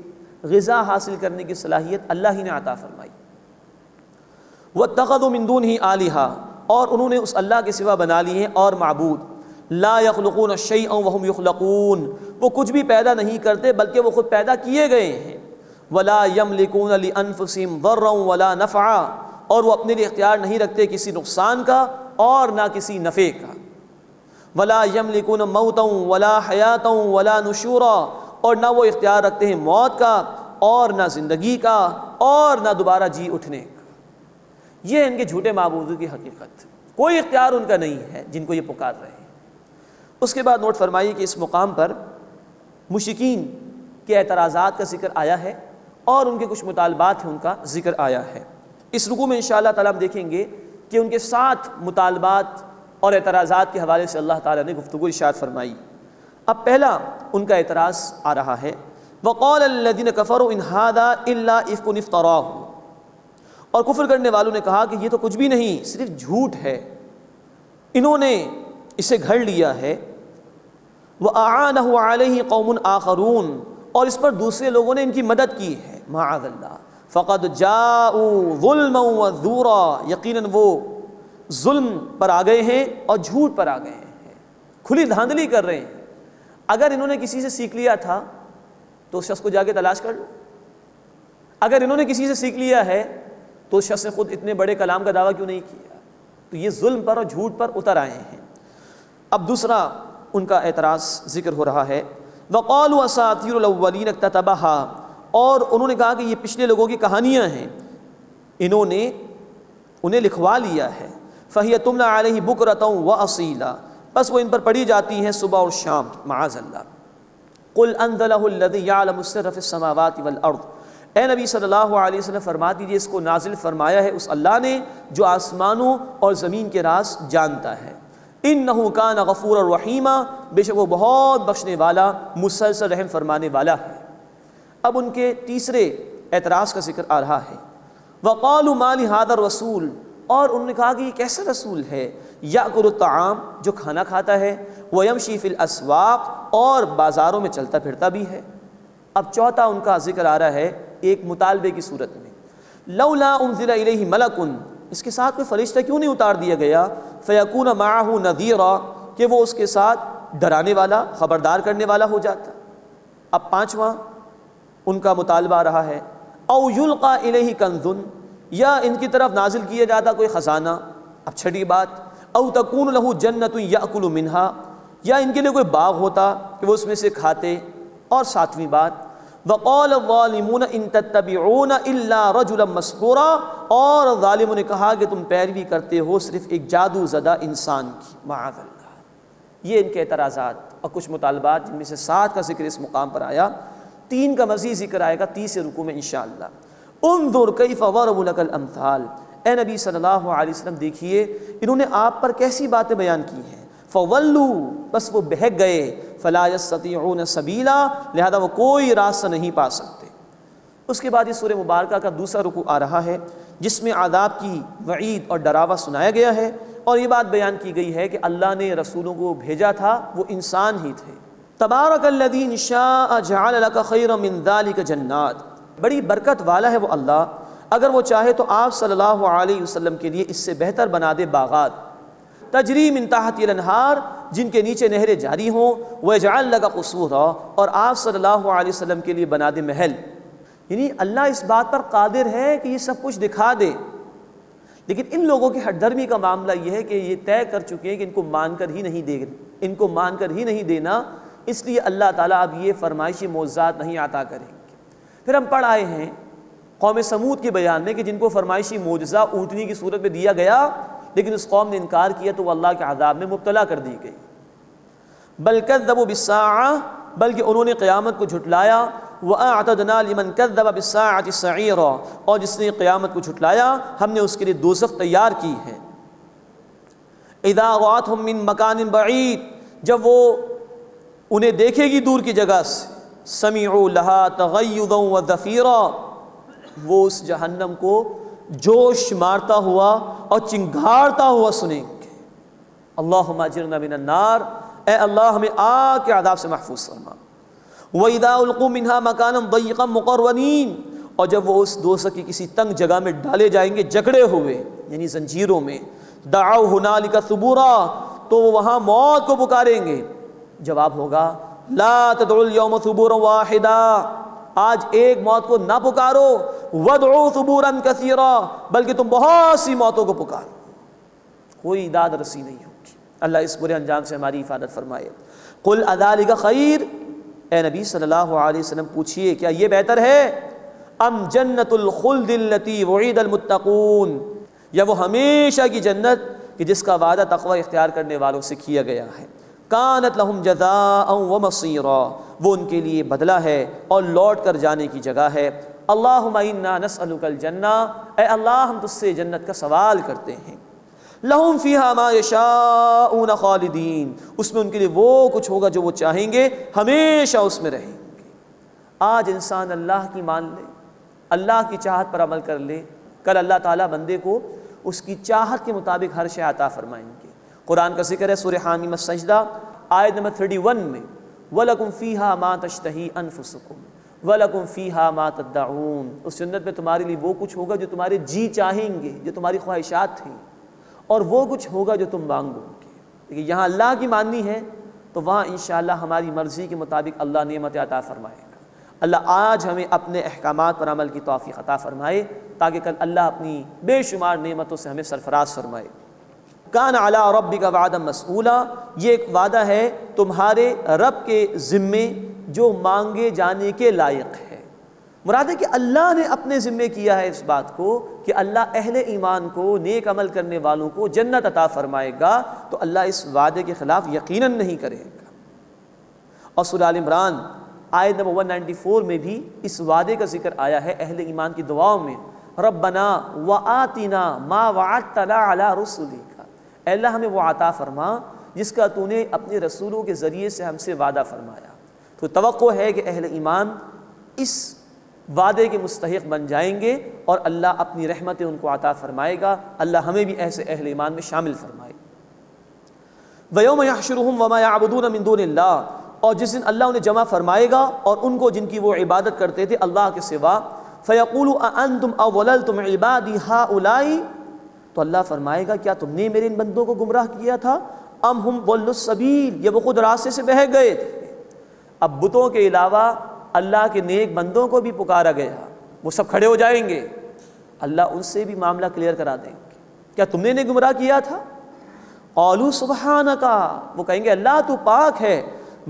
غذا حاصل کرنے کی صلاحیت اللہ ہی نے عطا فرمائی۔ وَاتَّخَذُوا مِن دُونِهِ آلِهَةً، اور انہوں نے اس اللہ کے سوا بنا لیے ہیں اور معبود، لا يخلقون شيئا وهم يخلقون، وہ کچھ بھی پیدا نہیں کرتے بلکہ وہ خود پیدا کیے گئے ہیں، ولا يملكون لانفسهم ضرا ولا نفعا، اور وہ اپنے لیے اختیار نہیں رکھتے کسی نقصان کا اور نہ کسی نفع کا، ولا يملكون موتا ولا حیاتا ولا نشورا، اور نہ وہ اختیار رکھتے ہیں موت کا اور نہ زندگی کا اور نہ دوبارہ جی اٹھنے کا۔ یہ ہے ان کے جھوٹے معبودوں کی حقیقت، کوئی اختیار ان کا نہیں ہے جن کو یہ پکار رہے ہیں۔ اس کے بعد نوٹ فرمائیے کہ اس مقام پر مشرکین کے اعتراضات کا ذکر آیا ہے اور ان کے کچھ مطالبات ہیں ان کا ذکر آیا ہے۔ اس رکوع میں انشاءاللہ تعالیٰ ہم دیکھیں گے کہ ان کے 7 مطالبات اور اعتراضات کے حوالے سے اللہ تعالیٰ نے گفتگو ارشاد فرمائی۔ اب پہلا ان کا اعتراض آ رہا ہے، وَقَالَ الَّذِينَ كَفَرُوا إِنْ هَذَا إِلَّا إِفْكٌ افْتَرَاهُ، اور کفر کرنے والوں نے کہا کہ یہ تو کچھ بھی نہیں، صرف جھوٹ ہے، انہوں نے اسے گھڑ لیا ہے۔ وَأَعَانَهُ عَلَيْهِ قَوْمٌ آخَرُونَ، اور اس پر دوسرے لوگوں نے ان کی مدد کی ہے، معاذ اللہ۔ فَقَدْ جَاءُوا ظُلْمًا وَزُورًا، یقیناً وہ ظلم پر آ گئے ہیں اور جھوٹ پر آ گئے ہیں، کھلی دھاندلی کر رہے ہیں۔ اگر انہوں نے کسی سے سیکھ لیا تھا تو اس شخص کو جا کے تلاش کر لو، اگر انہوں نے کسی سے سیکھ لیا ہے تو اس شخص نے خود اتنے بڑے کلام کا دعویٰ کیوں نہیں کیا؟ تو یہ ظلم پر اور جھوٹ پر اتر آئے ہیں۔ اب دوسرا ان کا اعتراض ذکر ہو رہا ہے، وَقَالُوا أَسَاطِيرُ الْأَوَّلِينَ اكْتَتَبَهَا، اور انہوں نے کہا کہ یہ پچھلے لوگوں کی کہانیاں ہیں، انہوں نے انہیں لکھوا لیا ہے، فَهِيَ تُمْلَى عَلَيْهِ بُكْرَةً وَأَصِيلًا، بس وہ ان پر پڑھی جاتی ہیں صبح اور شام، معاذ اللہ۔ قُلْ أَنزَلَهُ الَّذِي يَعْلَمُ السِّرَّ فِي السَّمَاوَاتِ وَالْأَرْضِ، اے نبی صلی اللہ علیہ وسلم فرما دیجئے اس کو نازل فرمایا ہے اس اللہ نے جو آسمانوں اور زمین کے راز جانتا ہے۔ انہ کان غفورا رحیما، بے شک وہ بہت بخشنے والا مسلسل رحم فرمانے والا ہے۔ اب ان کے تیسرے اعتراض کا ذکر آ رہا ہے، وقالوا ما لهذا الرسول، اور انہوں نے کہا کہ یہ کیسا رسول ہے، یاکل الطعام، جو کھانا کھاتا ہے، ویمشی فی الاسواق، اور بازاروں میں چلتا پھرتا بھی ہے۔ اب چوتھا ان کا ذکر آ رہا ہے ایک مطالبے کی صورت میں، لولا انزل الیہ ملک، اس کے ساتھ کوئی فرشتہ کیوں نہیں اتار دیا گیا، فیکون معہ نذیرا، کہ وہ اس کے ساتھ ڈرانے والا، خبردار کرنے والا ہو جاتا۔ اب پانچواں ان کا مطالبہ رہا ہے، او یلقى الیہ کنز، یا ان کی طرف نازل کیا جاتا کوئی خزانہ۔ اب چھٹی بات، او تکون لہ جنۃ یاکل منہا، یا ان کے لیے کوئی باغ ہوتا کہ وہ اس میں سے کھاتے۔ اور ساتویں بات، وقال الظالمون ان تتبعون الا رجلا مسحورا، اور ظالموں نے کہا کہ تم پیروی کرتے ہو صرف ایک جادو زدہ انسان کی، معاذ اللہ۔ یہ ان کے اعتراضات اور کچھ مطالبات جن میں سے 7 کا ذکر اس مقام پر آیا، 3 کا مزید ذکر آئے گا تیسرے رکوع میں انشاءاللہ۔ انظر کیف ضربوا لک الامثال، اے نبی صلی اللہ علیہ وسلم دیکھیے انہوں نے آپ پر کیسی باتیں بیان کی ہیں، فولوا، بس وہ بہک گئے، فلا یستطیعون سبیلا، لہذا وہ کوئی راستہ نہیں پا سکتے۔ اس کے بعد یہ سورہ مبارکہ کا دوسرا رکوع آ رہا ہے جس میں عذاب کی وعید اور ڈراوا سنایا گیا ہے، اور یہ بات بیان کی گئی ہے کہ اللہ نے رسولوں کو بھیجا تھا وہ انسان ہی تھے۔ تبارک الذی ان شاء جعل لک خیرا من ذلک جنات، بڑی برکت والا ہے وہ اللہ، اگر وہ چاہے تو آپ صلی اللہ علیہ وسلم کے لیے اس سے بہتر بنا دے باغات، تجری من تحت الانہار، جن کے نیچے نہریں جاری ہوں، ویجعل لک قصورا، اور آپ صلی اللہ علیہ وسلم کے لیے بنا دے محل، یعنی اللہ اس بات پر قادر ہے کہ یہ سب کچھ دکھا دے، لیکن ان لوگوں کی ہٹ درمی کا معاملہ یہ ہے کہ یہ طے کر چکے ہیں کہ ان کو مان کر ہی نہیں دینا، اس لیے اللہ تعالیٰ اب یہ فرمائشی معجزات نہیں عطا کریں گے۔ پھر ہم پڑھ آئے ہیں قوم سمود کے بیان میں کہ جن کو فرمائشی معجزہ اونٹنی کی صورت میں دیا گیا، لیکن اس قوم نے انکار کیا تو وہ اللہ کے عذاب میں مبتلا کر دی گئی۔ بل کذبوا بالساعۃ، بلکہ انہوں نے قیامت کو جھٹلایا۔ وَأَعْتَدْنَا لِمَنْ كَذَّبَ بِالسَّاعَةِ سَعِيرًا، اور جس نے قیامت کو جھٹلایا ہم نے اس کے لیے دوزخ تیار کی ہے۔ اِذَا رَأَتْهُم مِّن مَّكَانٍ بَعِيدٍ، جب وہ انہیں دیکھے گی دور کی جگہ سے، سَمِعُوا لَهَا تَغَيُّظًا وَزَفِيرًا، وہ اس جہنم کو جوش مارتا ہوا اور چنگھاڑتا ہوا سنیں گے۔ اللہم اجرنا من النار، اے اللہ ہمیں آگ کے عذاب سے محفوظ فرما۔ وَإِذَا أُلْقُوا مِنْهَا مَكَانًا ضَيِّقًا مُقَرَّنِينَ، اور جب وہ اس دوزخ کی کسی تنگ جگہ میں ڈالے جائیں گے جکڑے ہوئے، یعنی زنجیروں میں، دعوا هُنَالِكَ ثُبُورًا، تو وہ وہاں موت کو پکاریں گے۔ جواب ہوگا لا تدعوا اليوم ثبورا واحدا، آج ایک موت کو نہ پکارو، وادعوا ثبورا کثیرا، بلکہ تم بہت سی موتوں کو پکارو، کوئی داد رسی نہیں ہوگی۔ اللہ اس برے انجام سے ہماری حفاظت فرمائے۔ قل اذالک خیر، اے نبی صلی اللہ علیہ وسلم پوچھئے کیا یہ بہتر ہے، ام جنت الخلد التي وعد المتقون، یا وہ ہمیشہ کی جنت کہ جس کا وعدہ تقوی اختیار کرنے والوں سے کیا گیا ہے۔ کانت لہم جزاء ومصیرا، وہ ان کے لیے بدلہ ہے اور لوٹ کر جانے کی جگہ ہے۔ اللہم انا نسألک الجنہ، اے اللہ ہم تجھ سے جنت کا سوال کرتے ہیں۔ لہم فیہا ما یشاءون خالدین، اس میں ان کے لیے وہ کچھ ہوگا جو وہ چاہیں گے، ہمیشہ اس میں رہیں گے۔ آج انسان اللہ کی مان لے، اللہ کی چاہت پر عمل کر لے، کل اللہ تعالیٰ بندے کو اس کی چاہت کے مطابق ہر شے عطا فرمائیں گے۔ قرآن کا ذکر ہے سورہ حامیم السجدہ آیت نمبر 31 میں، وَلَكُمْ فِيهَا مَا تَشْتَهِي أَنفُسُكُمْ وَلَكُمْ فِيهَا مَا تَدَّعُونَ، اس جنت میں تمہارے لیے وہ کچھ ہوگا جو تمہارے جی چاہیں گے، جو تمہاری خواہشات تھیں، اور وہ کچھ ہوگا جو تم مانگو گے۔ لیکن یہاں اللہ کی ماننی ہے تو وہاں انشاءاللہ ہماری مرضی کے مطابق اللہ نعمت عطا فرمائے گا۔ اللہ آج ہمیں اپنے احکامات پر عمل کی توفیق عطا فرمائے تاکہ کل اللہ اپنی بے شمار نعمتوں سے ہمیں سرفراز فرمائے۔ کان علی ربک وعدا مسئولا، یہ ایک وعدہ ہے تمہارے رب کے ذمے جو مانگے جانے کے لائق ہے۔ مراد ہے کہ اللہ نے اپنے ذمے کیا ہے اس بات کو کہ اللہ اہل ایمان کو، نیک عمل کرنے والوں کو جنت عطا فرمائے گا، تو اللہ اس وعدے کے خلاف یقیناً نہیں کرے گا۔ اور سورہ آل عمران آیت نمبر 194 میں بھی اس وعدے کا ذکر آیا ہے اہل ایمان کی دعاؤں میں، ربنا وآتنا ما وعدتنا علی رسلک، اے اللہ ہمیں وہ عطا فرما جس کا تو نے اپنے رسولوں کے ذریعے سے ہم سے وعدہ فرمایا۔ تو توقع ہے کہ اہل ایمان اس وعدے کے مستحق بن جائیں گے اور اللہ اپنی رحمتیں ان کو عطا فرمائے گا۔ اللہ ہمیں بھی ایسے اہل ایمان میں شامل فرمائے۔ وَيَوْمَ يَحْشُرُهُمْ وَمَا يَعْبُدُونَ مِن دُونِ اللَّهِ، اور جس دن اللہ انہیں جمع فرمائے گا اور ان کو جن کی وہ عبادت کرتے تھے اللہ کے سوا، فَيَقُولُ أَأَنْتُمْ أَضْلَلْتُمْ عِبَادِي هَؤُلَاءِ، تو اللہ فرمائے گا کیا تم نے میرے ان بندوں کو گمراہ کیا تھا، ام ہم ضلوا السبیل، یا وہ خود راستے سے بہک گئے تھے۔ اب بتوں کے علاوہ اللہ کے نیک بندوں کو بھی پکارا گیا، وہ سب کھڑے ہو جائیں گے، اللہ ان سے بھی معاملہ کلیئر کرا دیں گے، کیا تم نے انہیں گمراہ کیا تھا؟ قالوا سبحانک، وہ کہیں گے اللہ تو پاک ہے،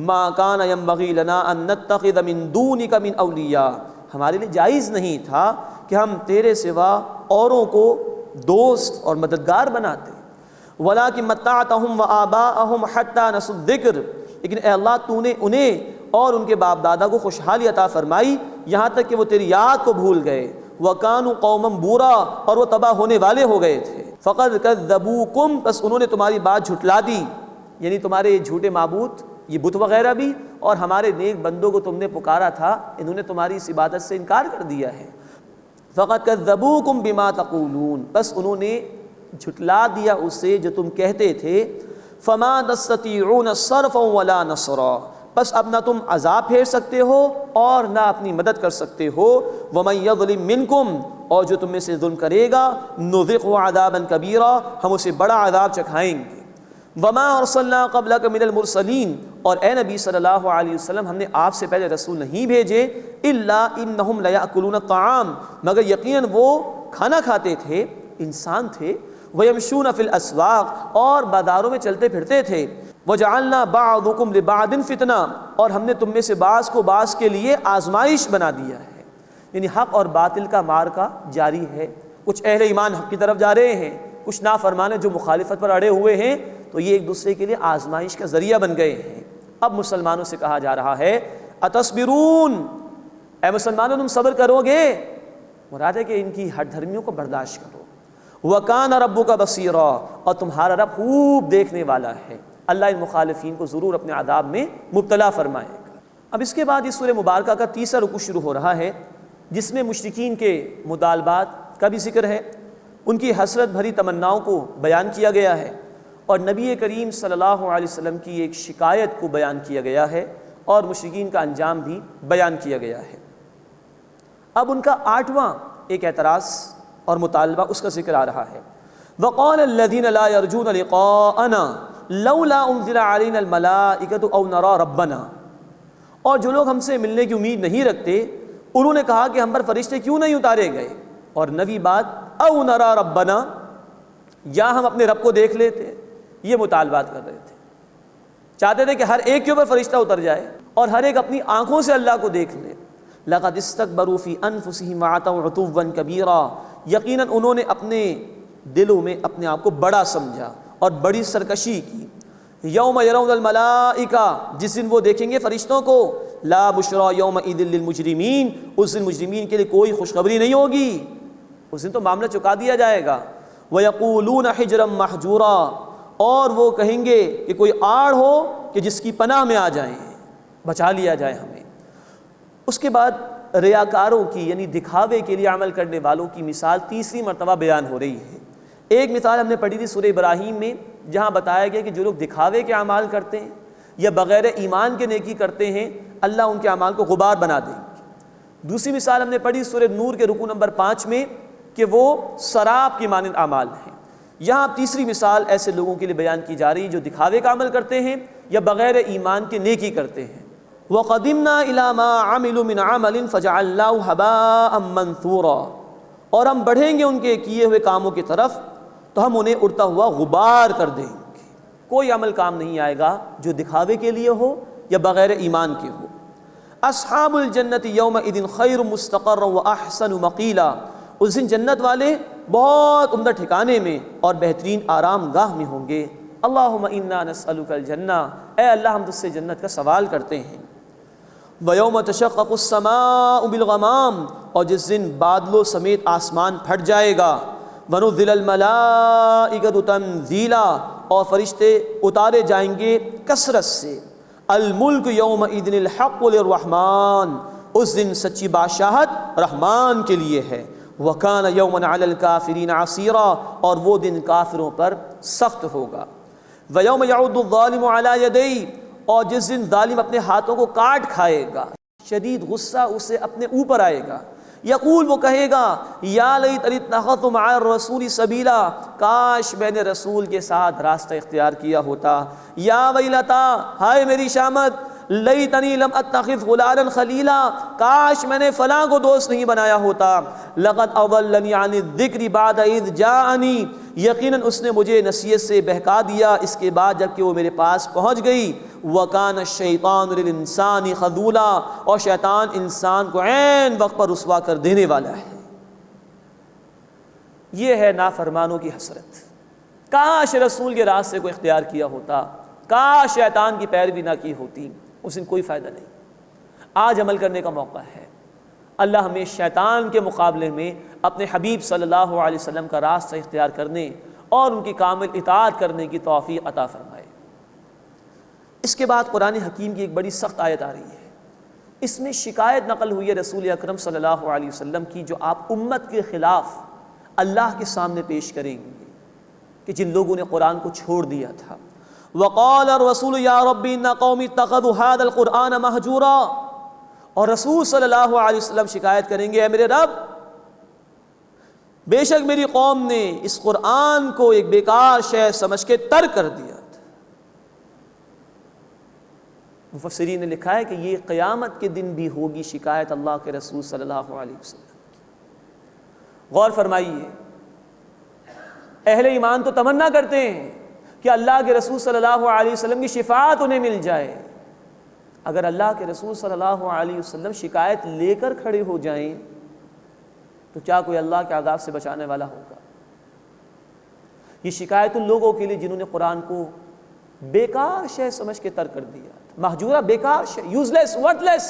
ما کان ینبغی لنا ان نتخذ من دونک من اولیاء، ہمارے لیے جائز نہیں تھا کہ ہم تیرے سوا اوروں کو دوست اور مددگار بناتے، وَلَٰكِن مَتَّعْتَهُمْ وَآبَاءَهُمْ حَتَّىٰ نَسُوا الذِّكْرَ، لیکن اے اللہ تو نے انہیں اور ان کے باپ دادا کو خوشحالی عطا فرمائی یہاں تک کہ وہ تیری یاد کو بھول گئے، وَكَانُوا قَوْمًا بُورًا، اور وہ تباہ ہونے والے ہو گئے تھے، فَقَدْ كَذَّبُوكُمْ، بس انہوں نے تمہاری بات جھٹلا دی، یعنی تمہارے جھوٹے معبود یہ بت وغیرہ بھی، اور ہمارے نیک بندوں کو تم نے پکارا تھا انہوں نے تمہاری اس عبادت سے انکار کر دیا ہے۔ فَقَدْ كَذَّبُوكُمْ بِمَا تَقُولُونَ، بس انہوں نے جھٹلا دیا اسے جو تم کہتے تھے، فَمَا تَسْتَطِيعُونَ صَرْفًا وَلَا نَصْرًا، بس اب نہ تم عذاب پھیر سکتے ہو اور نہ اپنی مدد کر سکتے ہو، وَمَن يَظْلِم مِّنكُمْ، اور جو تم میں سے ظلم کرے گا، نُذِقْهُ عَذَابًا كَبِيرًا، ہم اسے بڑا عذاب چکھائیں گے۔ وما ارسلنا قبلک من المرسلین، اور اے نبی صلی اللہ علیہ وسلم ہم نے آپ سے پہلے رسول نہیں بھیجے، الا انہم لیاکلون الطعام، مگر یقیناً وہ کھانا کھاتے تھے، انسان تھے، ویمشون فی الاسواق، اور بازاروں میں چلتے پھرتے تھے، وجعلنا بعضکم لبعض فتنہ، اور ہم نے تم میں سے بعض کو بعض کے لیے آزمائش بنا دیا ہے۔ یعنی حق اور باطل کا معرکہ جاری ہے، کچھ اہل ایمان حق کی طرف جا رہے ہیں، کچھ نافرمانے جو مخالفت پر اڑے ہوئے ہیں، تو یہ ایک دوسرے کے لیے آزمائش کا ذریعہ بن گئے ہیں۔ اب مسلمانوں سے کہا جا رہا ہے اتصبرون، اے مسلمانوں تم صبر کرو گے، مراد ہے کہ ان کی ہٹ دھرمیوں کو برداشت کرو۔ وَكَانَ رَبُّكَ بَصِيرًا، اور تمہارا رب خوب دیکھنے والا ہے۔ اللہ ان مخالفین کو ضرور اپنے عذاب میں مبتلا فرمائے گا۔ اب اس کے بعد اس سورہ مبارکہ کا تیسرا رکوع شروع ہو رہا ہے، جس میں مشرکین کے مطالبات کا بھی ذکر ہے، ان کی حسرت بھری تمناؤں کو بیان کیا گیا ہے، اور نبی کریم صلی اللہ علیہ وسلم کی ایک شکایت کو بیان کیا گیا ہے، اور مشرکین کا انجام بھی بیان کیا گیا ہے۔ اب ان کا 8واں ایک اعتراض اور مطالبہ، اس کا ذکر آ رہا ہے۔ وَقَالَ الَّذِينَ لَا يَرْجُونَ لِقَاءَنَا لَوْلَا أُنزِلَ عَلَيْنَا الْمَلَائِكَةُ أَوْ نَرَىٰ رَبَّنَا، اور جو لوگ ہم سے ملنے کی امید نہیں رکھتے، انہوں نے کہا کہ ہم پر فرشتے کیوں نہیں اتارے گئے، اور نویں بات أَوْ نَرَىٰ رَبَّنَا، یا ہم اپنے رب کو دیکھ لیتے۔ یہ مطالبات کر رہے تھے، چاہتے تھے کہ ہر ایک کے اوپر فرشتہ اتر جائے اور ہر ایک اپنی آنکھوں سے اللہ کو دیکھ لے۔ لَقَدِ اسْتَكْبَرُوا فِي أَنفُسِهِمْ وَعَتَوْا عُتُوًّا كَبِيرًا، یقیناً انہوں نے اپنے دلوں میں اپنے آپ کو بڑا سمجھا اور بڑی سرکشی کی۔ یوم یرون الملائکہ، جس دن وہ دیکھیں گے فرشتوں کو، لا بشرا یومئذ للمجرمین، اس دن مجرمین کے لیے کوئی خوشخبری نہیں ہوگی، اس دن تو معاملہ چکا دیا جائے گا۔ وَيَقُولُونَ حِجْرًا مَحْجُورًا، اور وہ کہیں گے کہ کوئی آڑ ہو کہ جس کی پناہ میں آ جائیں، بچا لیا جائے ہمیں۔ اس کے بعد ریاکاروں کی، یعنی دکھاوے کے لیے عمل کرنے والوں کی مثال تیسری مرتبہ بیان ہو رہی ہے۔ ایک مثال ہم نے پڑھی تھی سورہ ابراہیم میں، جہاں بتایا گیا کہ جو لوگ دکھاوے کے اعمال کرتے ہیں یا بغیر ایمان کے نیکی کرتے ہیں، اللہ ان کے اعمال کو غبار بنا دیں گے۔ دوسری مثال ہم نے پڑھی سورہ نور کے رکوع نمبر 5 میں کہ وہ سراب کی مانند اعمال ہیں۔ یہاں تیسری مثال ایسے لوگوں کے لیے بیان کی جا رہی جو دکھاوے کا عمل کرتے ہیں یا بغیر ایمان کے نیکی کرتے ہیں۔ وَقَدِمْنَا إِلَىٰ مَا عَمِلُوا مِنْ عَمَلٍ فَجَعَلْنَاهُ هَبَاءً مَنْثُورًا، اور ہم بڑھیں گے ان کے کیے ہوئے کاموں کی طرف تو ہم انہیں اڑتا ہوا غبار کر دیں گے۔ کوئی عمل کام نہیں آئے گا جو دکھاوے کے لیے ہو یا بغیر ایمان کے ہو۔ اصحاب الجنت یومئذ خیر مستقرا واحسن مقیلا، اس دن جنت والے بہت عمدہ ٹھکانے میں اور بہترین آرام گاہ میں ہوں گے۔ اللہم انا نسألک الجنہ، اے اللہ ہم تجھ سے جنت کا سوال کرتے ہیں۔ وَيَوْمَ تَشَقَّقُ السَّمَاءُ بِالْغَمَامِ، اور جس دن بادلوں سمیت آسمان پھٹ جائے گا۔ وَنُزِّلَ الْمَلَائِكَةُ تَنزِيلًا، اور فرشتے اتارے جائیں گے کثرت سے۔ الْمُلْكُ يَوْمَئِذٍ الْحَقُّ لِلرَّحْمَٰنِ، اس دن سچی بادشاہت رحمان کے لیے ہے۔ وَكَانَ يَوْمًا عَلَى الْكَافِرِينَ عَسِيرًا، اور وہ دن کافروں پر سخت ہوگا۔ وَيَوْمَ يَعُضُّ الظَّالِمُ عَلَىٰ يَدَيْهِ، اور جس دن ظالم اپنے ہاتھوں کو کاٹ کھائے گا، شدید غصہ اسے اپنے اوپر آئے گا۔ یقول، وہ کہے گا، یا لیتنی اتخذت مع الرسول سبیلا، کاش میں نے رسول کے ساتھ راستہ اختیار کیا ہوتا۔ یا ویلتا، ہائے میری شامت، لیتنی لم اتخذ فلانا خلیلا، کاش میں نے فلاں کو دوست نہیں بنایا ہوتا۔ لقد اضلنی عن الذکر بعد اذ جاءنی، یقیناً اس نے مجھے نصیحت سے بہکا دیا اس کے بعد جب کہ وہ میرے پاس پہنچ گئی۔ وَكَانَ الشَّيْطَانُ لِلْإِنسَانِ خَذُولًا، اور شیطان انسان کو عین وقت پر رسوا کر دینے والا ہے۔ یہ ہے نافرمانوں کی حسرت۔ کاش رسول کے راستے کو اختیار کیا ہوتا، کاش شیطان کی پیروی نہ کی ہوتی، اس دن کوئی فائدہ نہیں۔ آج عمل کرنے کا موقع ہے۔ اللہ ہمیں شیطان کے مقابلے میں اپنے حبیب صلی اللہ علیہ وسلم کا راستہ اختیار کرنے اور ان کی کامل اطاعت کرنے کی توفیق عطا فرمائے۔ اس کے بعد قرآن حکیم کی ایک بڑی سخت آیت آ رہی ہے۔ اس میں شکایت نقل ہوئی ہے رسول اکرم صلی اللہ علیہ وسلم کی، جو آپ امت کے خلاف اللہ کے سامنے پیش کریں گے، کہ جن لوگوں نے قرآن کو چھوڑ دیا تھا۔ وقال الرسول یا رب ان قوم اتخذوا هذا القرآن مہجورا، اور رسول صلی اللہ علیہ وسلم شکایت کریں گے، اے میرے رب، بے شک میری قوم نے اس قرآن کو ایک بیکار شے سمجھ کے ترک کر دیا تھا۔ مفسرین نے لکھا ہے کہ یہ قیامت کے دن بھی ہوگی شکایت اللہ کے رسول صلی اللہ علیہ وسلم کی۔ غور فرمائیے، اہل ایمان تو تمنا کرتے ہیں کہ اللہ کے رسول صلی اللہ علیہ وسلم کی شفاعت انہیں مل جائے۔ اگر اللہ کے رسول صلی اللہ علیہ وسلم شکایت لے کر کھڑے ہو جائیں تو کیا کوئی اللہ کے عذاب سے بچانے والا ہوگا؟ یہ شکایت ان لوگوں کے لیے جنہوں نے قرآن کو بیکار شے سمجھ کے ترک کر دیا، مہجورہ، بیکار شے، یوز لیس، ورتھ لیس،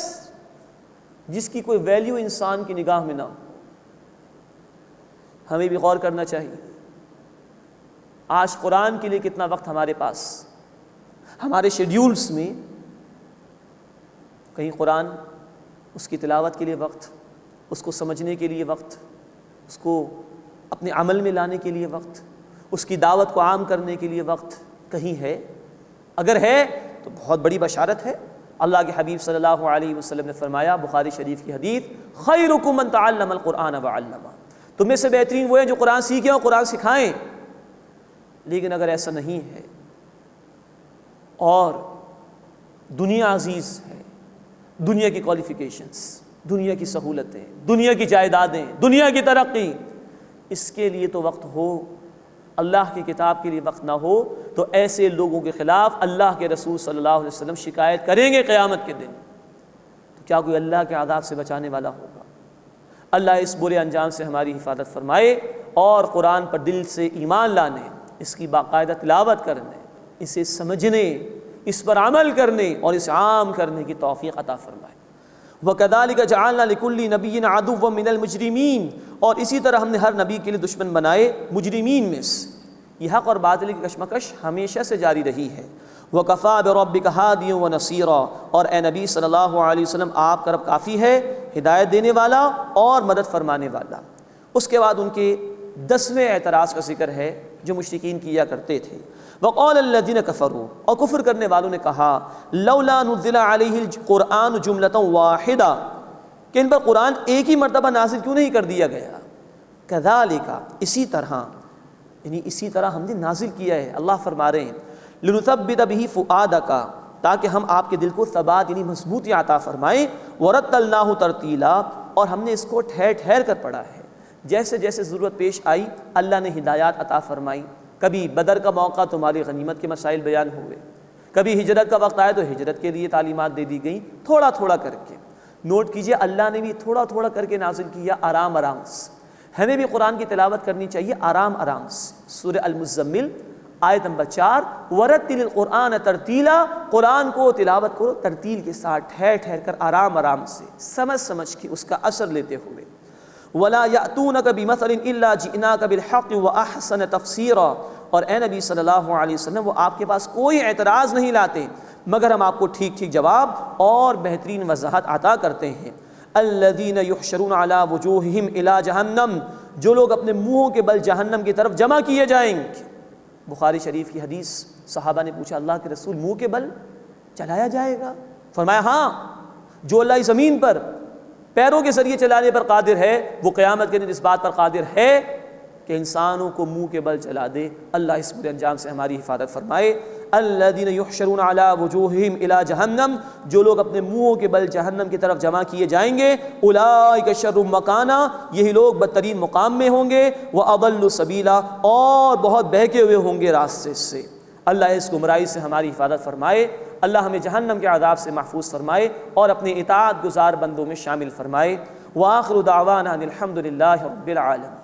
جس کی کوئی ویلیو انسان کی نگاہ میں نہ ہو۔ ہمیں بھی غور کرنا چاہیے، آج قرآن کے لیے کتنا وقت ہمارے پاس، ہمارے شیڈیولز میں کہیں قرآن، اس کی تلاوت کے لیے وقت، اس کو سمجھنے کے لیے وقت، اس کو اپنے عمل میں لانے کے لیے وقت، اس کی دعوت کو عام کرنے کے لیے وقت کہیں ہے؟ اگر ہے تو بہت بڑی بشارت ہے۔ اللہ کے حبیب صلی اللہ علیہ وسلم نے فرمایا، بخاری شریف کی حدیث، خیرکم من تعلم القرآن وعلمہ، تم میں سے بہترین وہ ہیں جو قرآن سیکھیں اور قرآن سکھائیں۔ لیکن اگر ایسا نہیں ہے اور دنیا عزیز ہے، دنیا کی کوالیفیکیشنز، دنیا کی سہولتیں، دنیا کی جائیدادیں، دنیا کی ترقی، اس کے لیے تو وقت ہو، اللہ کی کتاب کے لیے وقت نہ ہو، تو ایسے لوگوں کے خلاف اللہ کے رسول صلی اللہ علیہ وسلم شکایت کریں گے قیامت کے دن۔ تو کیا کوئی اللہ کے عذاب سے بچانے والا ہوگا؟ اللہ اس برے انجام سے ہماری حفاظت فرمائے اور قرآن پر دل سے ایمان لانے، اس کی باقاعدہ تلاوت کرنے، اسے سمجھنے، اس پر عمل کرنے اور اسے عام کرنے کی توفیق عطا فرمائے۔ وَكَذَلِكَ جَعَلْنَا لِكُلِّ نَبِيٍّ عَدُوًّا مِّنَ الْمُجْرِمِينَ، اور اسی طرح ہم نے ہر نبی کے لیے دشمن بنائے مجرمین میں سے۔ یہ حق اور باطل کی کشمکش ہمیشہ سے جاری رہی ہے۔ وَكَفَىٰ بِرَبِّكَ هَادِيًا وَنَصِيرًا، اور اے نبی صلی اللہ علیہ وسلم آپ کا رب کافی ہے ہدایت دینے والا اور مدد فرمانے والا۔ اس کے بعد ان کے 10ویں اعتراض کا ذکر ہے جو مشرکین کیا کرتے تھے۔ وَقَالَ الَّذِينَ كَفَرُوا، اور کفر کرنے والوں نے کہا، لَوْلَا نُزِّلَ عَلَيْهِ الْقُرْآنُ جُمْلَةً وَاحِدَةً، کہ ان پر قرآن ایک ہی مرتبہ نازل کیوں نہیں کر دیا گیا؟ كَذَلِكَ، اسی طرح، یعنی اسی طرح ہم نے نازل کیا ہے۔ اللہ فرما رہے ہیں، لِنُثَبِّتَ بِهِ فُؤَادَكَ، تاکہ ہم آپ کے دل کو ثبات یعنی مضبوطی عطا فرمائیں، وَرَتَّلْنَاهُ تَرْتِيلًا، اور ہم نے اس کو ٹھہر ٹھہر کر پڑھا ہے، جیسے جیسے ضرورت پیش آئی اللہ نے ہدایات عطا فرمائی۔ کبھی بدر کا موقع تمہاری غنیمت کے مسائل بیان ہوئے، کبھی ہجرت کا وقت آئے تو ہجرت کے لیے تعلیمات دے دی گئیں، تھوڑا تھوڑا کر کے۔ نوٹ کیجئے، اللہ نے بھی تھوڑا تھوڑا کر کے نازل کیا، آرام آرام سے۔ ہمیں بھی قرآن کی تلاوت کرنی چاہیے آرام آرام سے۔ سورہ المزمل آیت نمبر 4، وَرَتِّلِ الْقُرْآنَ تَرْتِيلًا، قرآن کو تلاوت کرو ترتیل کے ساتھ، ٹھہر ٹھہر کر، آرام آرام سے، سمجھ سمجھ کے، اس کا اثر لیتے ہوئے۔ وَلَا يَأْتُونَكَ بِمَثَلٍ إِلَّا جِئْنَاكَ بِالْحَقِّ وَأَحْسَنَ تَفْسِيرًا، اور اے نبی صلی اللہ علیہ وسلم وہ آپ کے پاس کوئی اعتراض نہیں لاتے مگر ہم آپ کو ٹھیک ٹھیک جواب اور بہترین وضاحت عطا کرتے ہیں۔ الذین یحشرون علی وجوہہم الی جہنم، جو لوگ اپنے منہوں کے بل جہنم کی طرف جمع کیے جائیں گے۔ بخاری شریف کی حدیث، صحابہ نے پوچھا اللہ کے رسول منہ کے بل چلایا جائے گا؟ فرمایا ہاں، جو اللہ زمین پر پیروں کے ذریعے چلانے پر قادر ہے وہ قیامت کے دن اس بات پر قادر ہے کہ انسانوں کو منہ کے بل چلا دے۔ اللہ اس برے انجام سے ہماری حفاظت فرمائے۔ الذین یحشرون علی وجوہہم الی جہنم، جو لوگ اپنے منہوں کے بل جہنم کی طرف جمع کیے جائیں گے، اولئک شر مکانا، یہی لوگ بدترین مقام میں ہوں گے، واضل سبیلا، اور بہت بہکے ہوئے ہوں گے راستے سے۔ اللہ اس گمراہی سے ہماری حفاظت فرمائے۔ اللہ ہمیں جہنم کے عذاب سے محفوظ فرمائے اور اپنے اطاعت گزار بندوں میں شامل فرمائے۔ وآخر دعوانا ان الحمد للہ رب العالمین۔